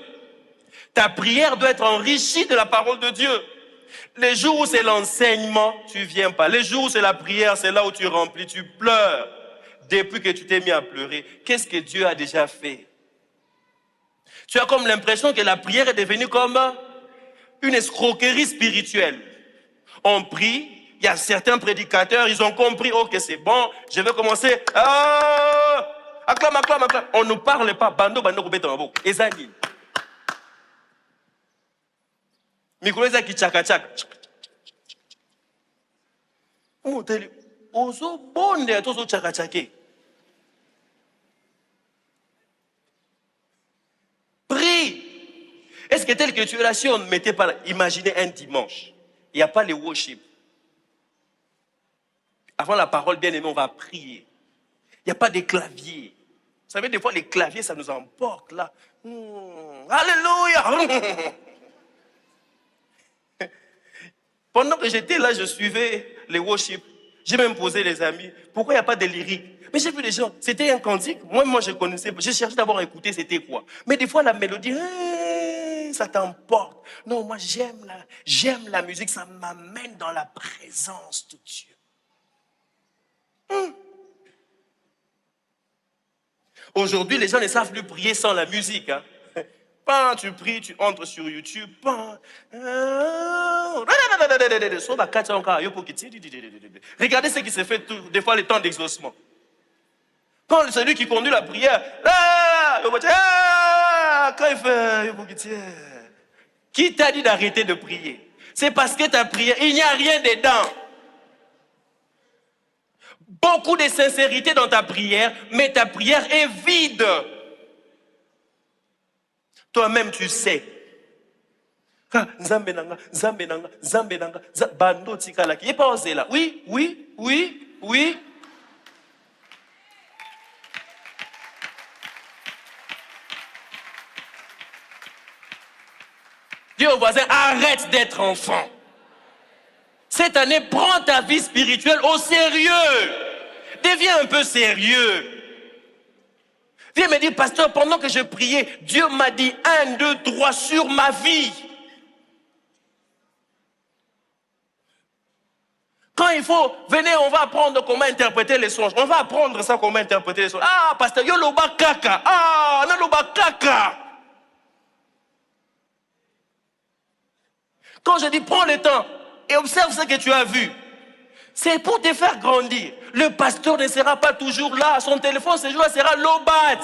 Ta prière doit être enrichie de la parole de Dieu. Les jours où c'est l'enseignement, tu ne viens pas. Les jours où c'est la prière, c'est là où tu remplis, tu pleures. Depuis que tu t'es mis à pleurer, qu'est-ce que Dieu a déjà fait? Tu as comme l'impression que la prière est devenue comme une escroquerie spirituelle. On prie, il y a certains prédicateurs, ils ont compris, ok, c'est bon, je vais commencer. Acclame. On ne parle pas. Bando, kubeta ezali. Mikolo ezaki tchaka. Ozo bonde tozo tchaka. Prie. Est-ce que tel que tu es là, si on ne mettait pas là, imaginez un dimanche, il n'y a pas les worship. Avant la parole, bien aimé, on va prier. Il n'y a pas de clavier. Vous savez, des fois, les claviers, ça nous emporte là. Alléluia. Pendant que j'étais là, je suivais les worship. J'ai même posé les amis. Pourquoi il n'y a pas de lyrique? Mais j'ai vu les gens, c'était un cantique. Moi, je connaissais. J'ai cherché d'abord à écouter c'était quoi. Mais des fois, la mélodie, ça t'emporte. Non, moi, j'aime la musique. Ça m'amène dans la présence de Dieu. Aujourd'hui, les gens ne savent plus prier sans la musique. Hein. Quand tu pries, tu entres sur YouTube. Regardez ce qui se fait des fois les temps d'exaucement. Quand celui qui conduit la prière, quand il fait, qui t'a dit d'arrêter de prier? C'est parce que ta prière, il n'y a rien dedans. Beaucoup de sincérité dans ta prière, mais ta prière est vide. Toi-même, tu sais. Bando tikalaki. Il n'est pas osé là. Oui. Dis au voisin, arrête d'être enfant. Cette année, prends ta vie spirituelle au sérieux. Deviens un peu sérieux. Viens me dire, pasteur, pendant que je priais, Dieu m'a dit 1, 2, 3 sur ma vie. Quand il faut, venez, on va apprendre comment interpréter les songes. On va apprendre ça, comment interpréter les songes. Ah, pasteur, yo loba kaka. Ah, na loba kaka. Quand je dis, prends le temps et observe ce que tu as vu. C'est pour te faire grandir. Le pasteur ne sera pas toujours là. Son téléphone, ce jour-là, sera lobat.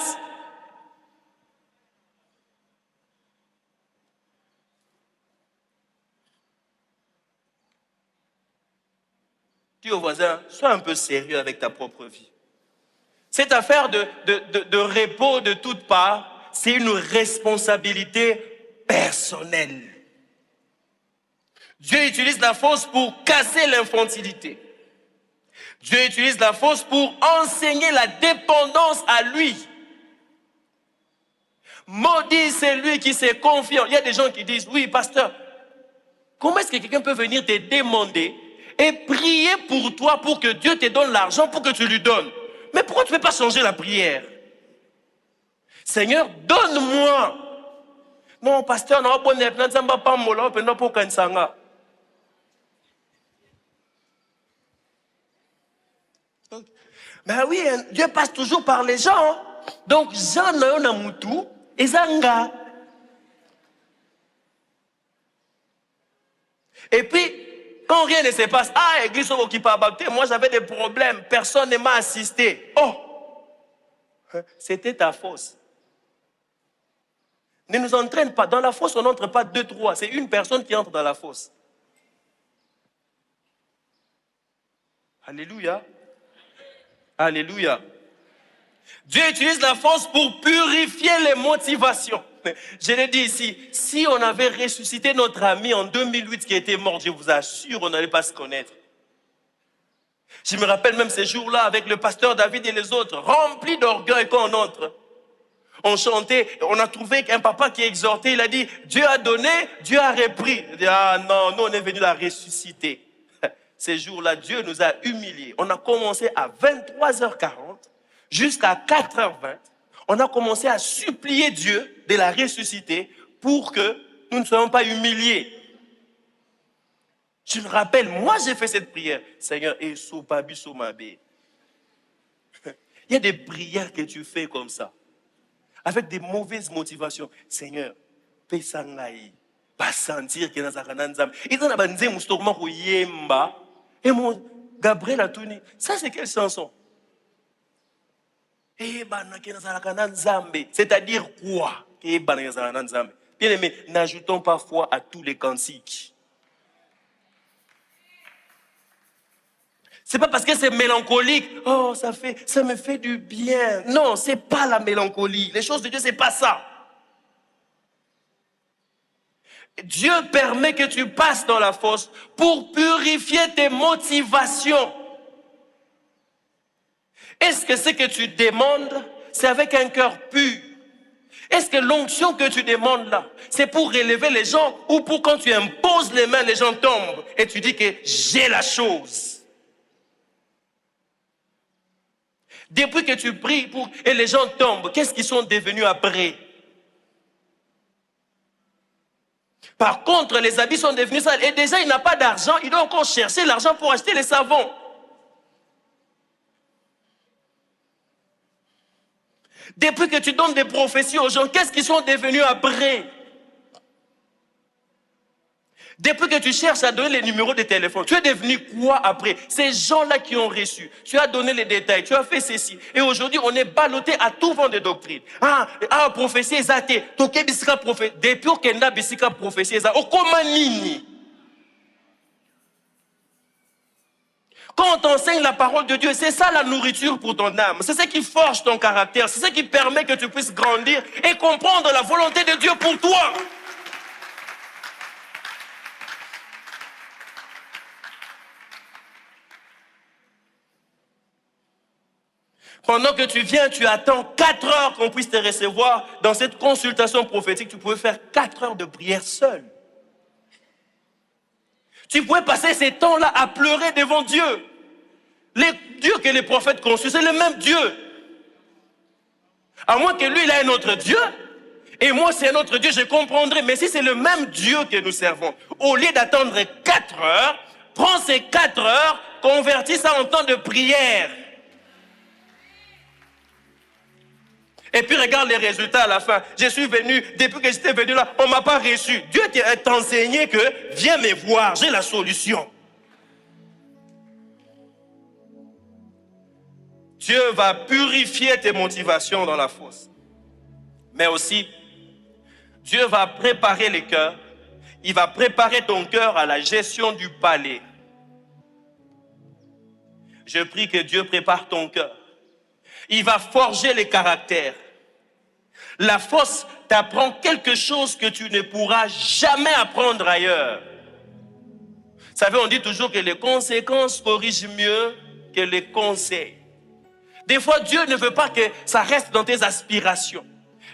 Dis au voisin, sois un peu sérieux avec ta propre vie. Cette affaire de repos de toutes parts, c'est une responsabilité personnelle. Dieu utilise la force pour casser l'infantilité. Dieu utilise la force pour enseigner la dépendance à lui. Maudit c'est lui qui se confie. Il y a des gens qui disent, oui, pasteur, comment est-ce que quelqu'un peut venir te demander et prier pour toi, pour que Dieu te donne l'argent, pour que tu lui donnes. Mais pourquoi tu ne peux pas changer la prière? Seigneur, donne-moi. Non, pasteur, non, mais oui, Dieu passe toujours par les gens. Donc, Jean n'a moutou et Zanga. Et puis, quand rien ne se passe, église qui pas baptisé, moi j'avais des problèmes, personne ne m'a assisté. Oh, c'était ta fosse. Ne nous entraîne pas. Dans la fosse, on n'entre pas 2, 3. C'est une personne qui entre dans la fosse. Alléluia. Alléluia. Dieu utilise la fosse pour purifier les motivations. Je l'ai dit ici, si on avait ressuscité notre ami en 2008 qui était mort, je vous assure, on n'allait pas se connaître. Je me rappelle même ces jours-là avec le pasteur David et les autres, remplis d'orgueil quand on entre. On chantait, on a trouvé qu'un papa qui exhortait, il a dit, Dieu a donné, Dieu a repris. Il a dit, non, nous on est venu la ressusciter. Ces jours-là, Dieu nous a humiliés. On a commencé à 23h40 jusqu'à 4h20. On a commencé à supplier Dieu de la ressusciter pour que nous ne soyons pas humiliés. Je me rappelle, moi j'ai fait cette prière. Seigneur, il y a des prières que tu fais comme ça, avec des mauvaises motivations. Seigneur, paix sangai, pas sentir que nous avons et dans la bande moustorma yemba et mon Gabriel a tourné. Ça c'est quelle chanson? C'est-à-dire quoi? Bien aimé, n'ajoutons pas foi à tous les cantiques. C'est pas parce que c'est mélancolique. Oh, ça me fait du bien. Non, c'est pas la mélancolie. Les choses de Dieu, c'est pas ça. Dieu permet que tu passes dans la fosse pour purifier tes motivations. Est-ce que ce que tu demandes, c'est avec un cœur pur? Est-ce que l'onction que tu demandes là, c'est pour relever les gens ou pour quand tu imposes les mains, les gens tombent et tu dis que j'ai la chose? Depuis que tu pries et les gens tombent, qu'est-ce qu'ils sont devenus après? Par contre, les habits sont devenus sales. Et déjà, il n'a pas d'argent. Il doit encore chercher l'argent pour acheter les savons. Depuis que tu donnes des prophéties aux gens, qu'est-ce qu'ils sont devenus après? Depuis que tu cherches à donner les numéros de téléphone, tu es devenu quoi après? Ces gens-là qui ont reçu, tu as donné les détails, tu as fait ceci. Et aujourd'hui, on est ballotté à tout vent de doctrine. Prophétie ezate, toke bisika prophétie, depuis okenda bisika prophétie ezate, okoma nini? Quand on t'enseigne la parole de Dieu, c'est ça la nourriture pour ton âme. C'est ça qui forge ton caractère. C'est ça qui permet que tu puisses grandir et comprendre la volonté de Dieu pour toi. Pendant que tu viens, tu attends 4 heures qu'on puisse te recevoir. Dans cette consultation prophétique, tu pouvais faire 4 heures de prière seul. Tu pouvais passer ces temps-là à pleurer devant Dieu. Les dieux que les prophètes conçus, c'est le même Dieu. À moins que lui, il a un autre Dieu, et moi, c'est un autre Dieu, je comprendrai. Mais si c'est le même Dieu que nous servons, au lieu d'attendre 4 heures, prends ces 4 heures, convertis ça en temps de prière. Et puis regarde les résultats à la fin. Je suis venu, depuis que j'étais venu là, on ne m'a pas reçu. Dieu t'a enseigné que viens me voir, j'ai la solution. Dieu va purifier tes motivations dans la fosse. Mais aussi, Dieu va préparer les cœurs. Il va préparer ton cœur à la gestion du palais. Je prie que Dieu prépare ton cœur. Il va forger les caractères. La fosse t'apprend quelque chose que tu ne pourras jamais apprendre ailleurs. Vous savez, on dit toujours que les conséquences corrigent mieux que les conseils. Des fois, Dieu ne veut pas que ça reste dans tes aspirations.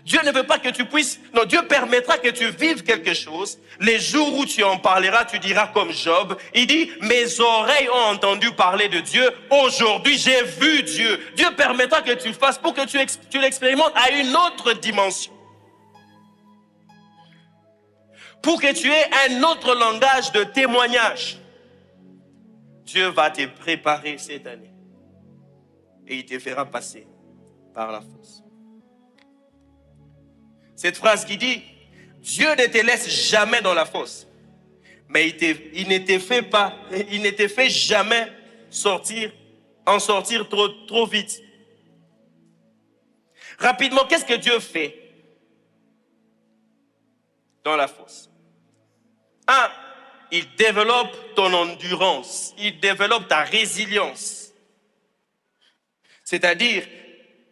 Dieu ne veut pas que tu puisses... Non, Dieu permettra que tu vives quelque chose. Les jours où tu en parleras, tu diras comme Job. Il dit, mes oreilles ont entendu parler de Dieu. Aujourd'hui, j'ai vu Dieu. Dieu permettra que tu le fasses pour que tu l'expérimentes à une autre dimension. Pour que tu aies un autre langage de témoignage. Dieu va te préparer cette année. Et il te fera passer par la fosse. Cette phrase qui dit, Dieu ne te laisse jamais dans la fosse. Mais il ne te fait jamais en sortir trop vite. Rapidement, qu'est-ce que Dieu fait dans la fosse? 1. Il développe ton endurance. Il développe ta résilience. C'est-à-dire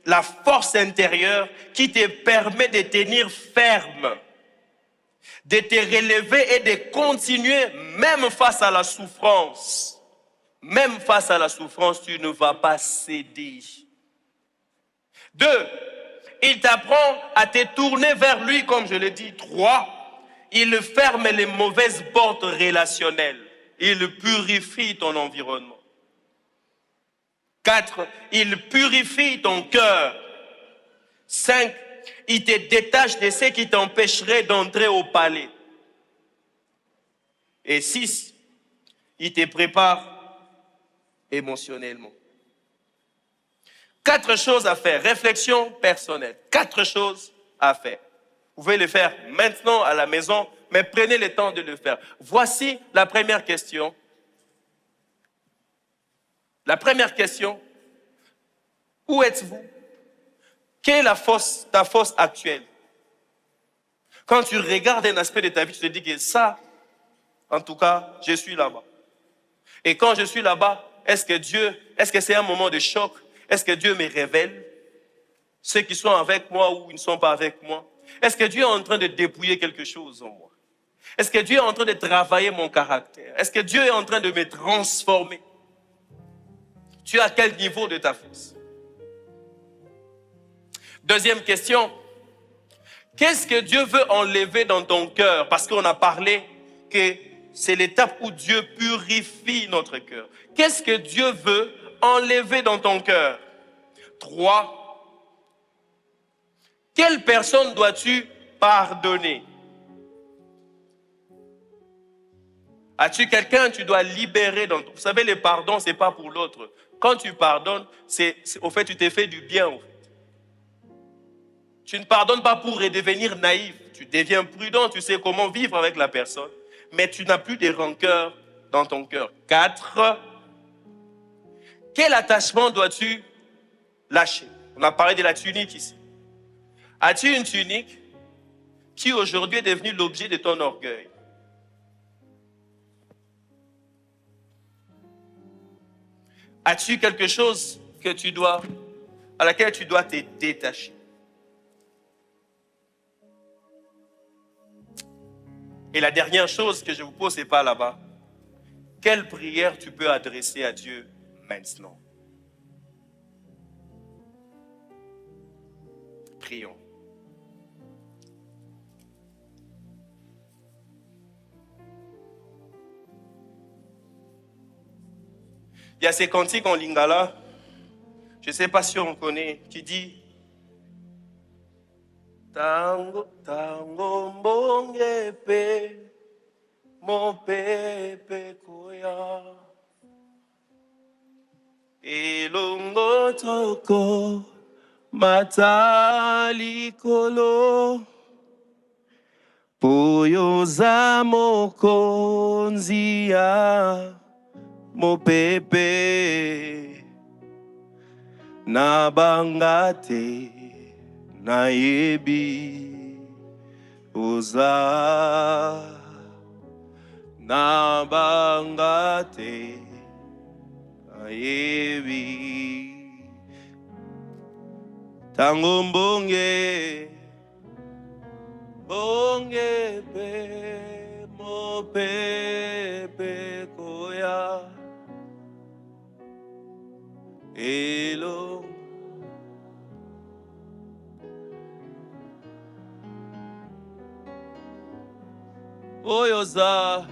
la force intérieure qui te permet de tenir ferme, de te relever et de continuer même face à la souffrance. Même face à la souffrance, tu ne vas pas céder. 2. Il t'apprend à te tourner vers lui, comme je l'ai dit. 3. Il ferme les mauvaises portes relationnelles. Il purifie ton environnement. 4. Il purifie ton cœur. 5. Il te détache de ce qui t'empêcherait d'entrer au palais. Et 6. Il te prépare émotionnellement. 4 choses à faire. Réflexion personnelle. 4 choses à faire. Vous pouvez le faire maintenant à la maison, mais prenez le temps de le faire. Voici la première question. La première question, où êtes-vous? Quelle est ta fosse actuelle? Quand tu regardes un aspect de ta vie, tu te dis que ça, en tout cas, je suis là-bas. Et quand je suis là-bas, est-ce que c'est un moment de choc? Est-ce que Dieu me révèle ceux qui sont avec moi ou ils ne sont pas avec moi? Est-ce que Dieu est en train de dépouiller quelque chose en moi? Est-ce que Dieu est en train de travailler mon caractère? Est-ce que Dieu est en train de me transformer? Tu es à quel niveau de ta force? Deuxième question, qu'est-ce que Dieu veut enlever dans ton cœur? Parce qu'on a parlé que c'est l'étape où Dieu purifie notre cœur. Qu'est-ce que Dieu veut enlever dans ton cœur? 3. Quelle personne dois-tu pardonner? As-tu quelqu'un que tu dois libérer dans ton... Vous savez, le pardon, ce n'est pas pour l'autre. Quand tu pardonnes, au fait, tu t'es fait du bien. Au fait. Tu ne pardonnes pas pour redevenir naïf. Tu deviens prudent, tu sais comment vivre avec la personne. Mais tu n'as plus de rancœur dans ton cœur. 4. Quel attachement dois-tu lâcher? On a parlé de la tunique ici. As-tu une tunique qui aujourd'hui est devenue l'objet de ton orgueil? As-tu quelque chose à laquelle tu dois te détacher? Et la dernière chose que je vous pose, c'est pas là-bas. Quelle prière tu peux adresser à Dieu maintenant? Prions. Il y a ces cantiques en lingala, je ne sais pas si on connaît, qui dit Tango, tango, mbongepe, mon pepe koya. Elongo toko, matali kolo. Poyo za mokonzia, mo pepe. Na bangate. Naebi oza na bangate naebi tango mbonge pe mo pepe koya elo. Oyoza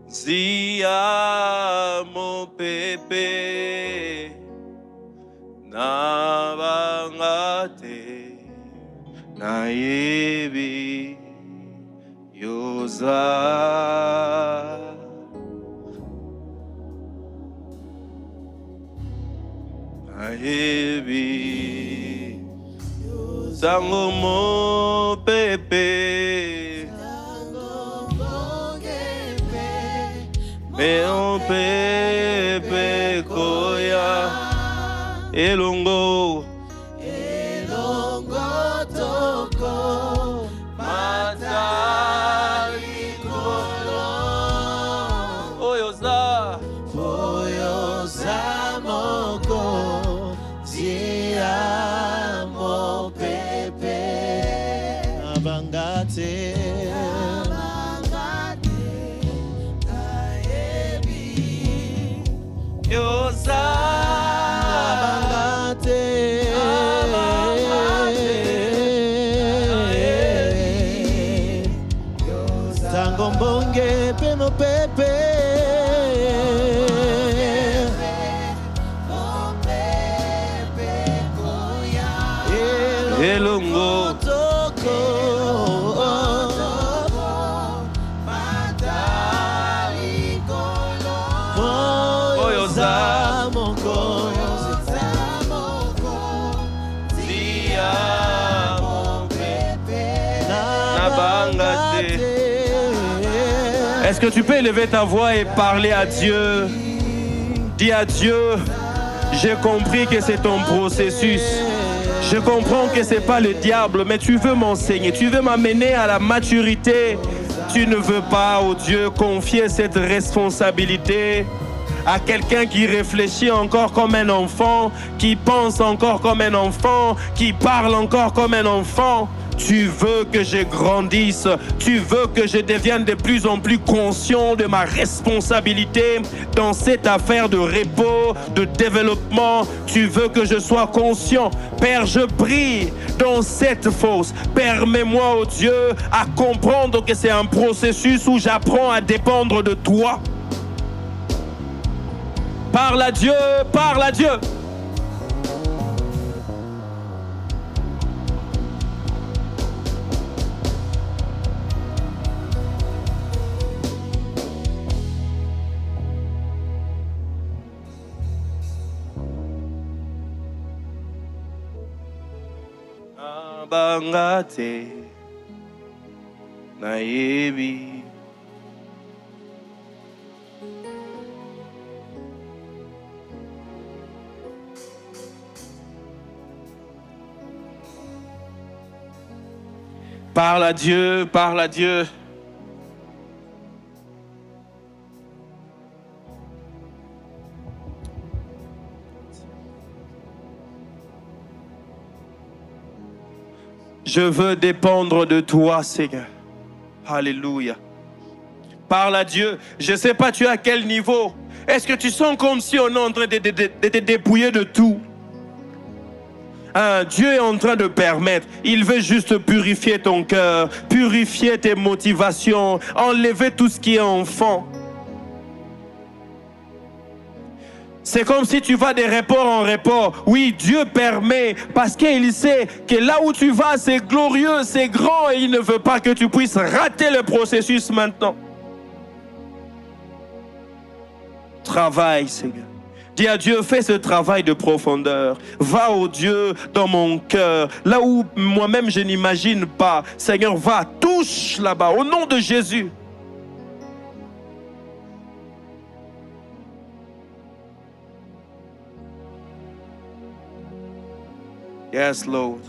Zia mon pépé Nabangate Nayebi Yoza Nayebi Zango mon pépé Mais on pepe koya Elongo toko Matari kolo Oyoza moko Zia mo pepe Abangate Yoza Tangombonge pemo pepe Elongo toko Oyoza moko Zia mon pepe Nabangate. Est-ce que tu peux élever ta voix et parler à Dieu? Dis à Dieu, j'ai compris que c'est ton processus. Je comprends que c'est pas le diable, mais tu veux m'enseigner, tu veux m'amener à la maturité. Tu ne veux pas, oh Dieu, confier cette responsabilité à quelqu'un qui réfléchit encore comme un enfant, qui pense encore comme un enfant, qui parle encore comme un enfant. Tu veux que je grandisse, tu veux que je devienne de plus en plus conscient de ma responsabilité dans cette affaire de repos, de développement. Tu veux que je sois conscient. Père, je prie dans cette fosse. Permets-moi, oh Dieu, à comprendre que c'est un processus où j'apprends à dépendre de toi. Parle à Dieu, parle à Dieu. Bangate Nayebi Parle à Dieu, parle à Dieu. Je veux dépendre de toi, Seigneur. Alléluia. Parle à Dieu. Je ne sais pas, tu es à quel niveau. Est-ce que tu sens comme si on est en train de te dépouiller de tout? Dieu est en train de permettre. Il veut juste purifier ton cœur, purifier tes motivations, enlever tout ce qui est enfant. C'est comme si tu vas de report en report. Oui, Dieu permet parce qu'il sait que là où tu vas, c'est glorieux, c'est grand et il ne veut pas que tu puisses rater le processus maintenant. Travaille, Seigneur. Dis à Dieu, fais ce travail de profondeur. Va, au Dieu, dans mon cœur, là où moi-même je n'imagine pas. Seigneur, va, touche là-bas, au nom de Jésus. Yes, Lord.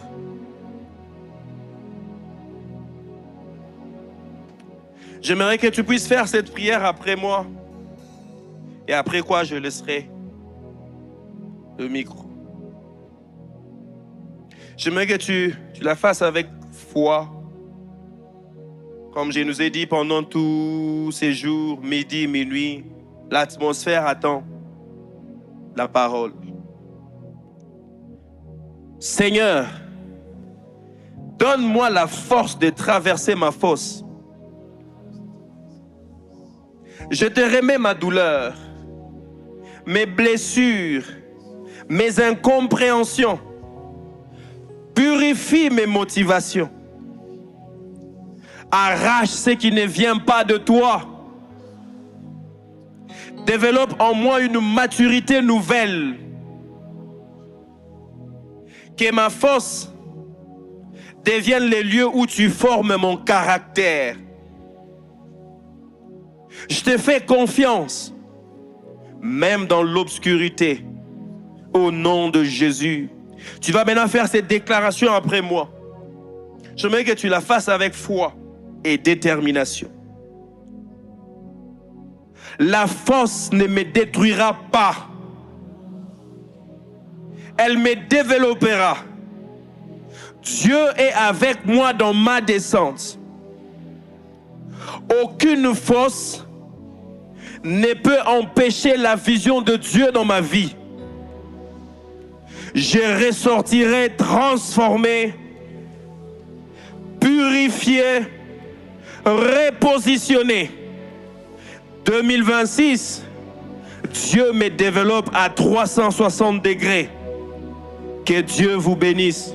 J'aimerais que tu puisses faire cette prière après moi. Et après quoi, je laisserai le micro. J'aimerais que tu la fasses avec foi. Comme je nous ai dit pendant tous ces jours, midi, minuit, l'atmosphère attend la parole. Seigneur, Donne-moi la force de traverser ma fosse. Je te remets ma douleur, mes blessures, mes incompréhensions. Purifie mes motivations. Arrache ce qui ne vient pas de toi. Développe en moi une maturité nouvelle. Que ma fosse devienne les lieux où tu formes mon caractère. Je te fais confiance, même dans l'obscurité. Au nom de Jésus. Tu vas maintenant faire cette déclaration après moi. J'aimerais que tu la fasses avec foi et détermination. La force ne me détruira pas. Elle me développera. Dieu est avec moi dans ma descente. Aucune force ne peut empêcher la vision de Dieu dans ma vie. Je ressortirai transformé, purifié, repositionné. 2026, Dieu me développe à 360 degrés. Que Dieu vous bénisse.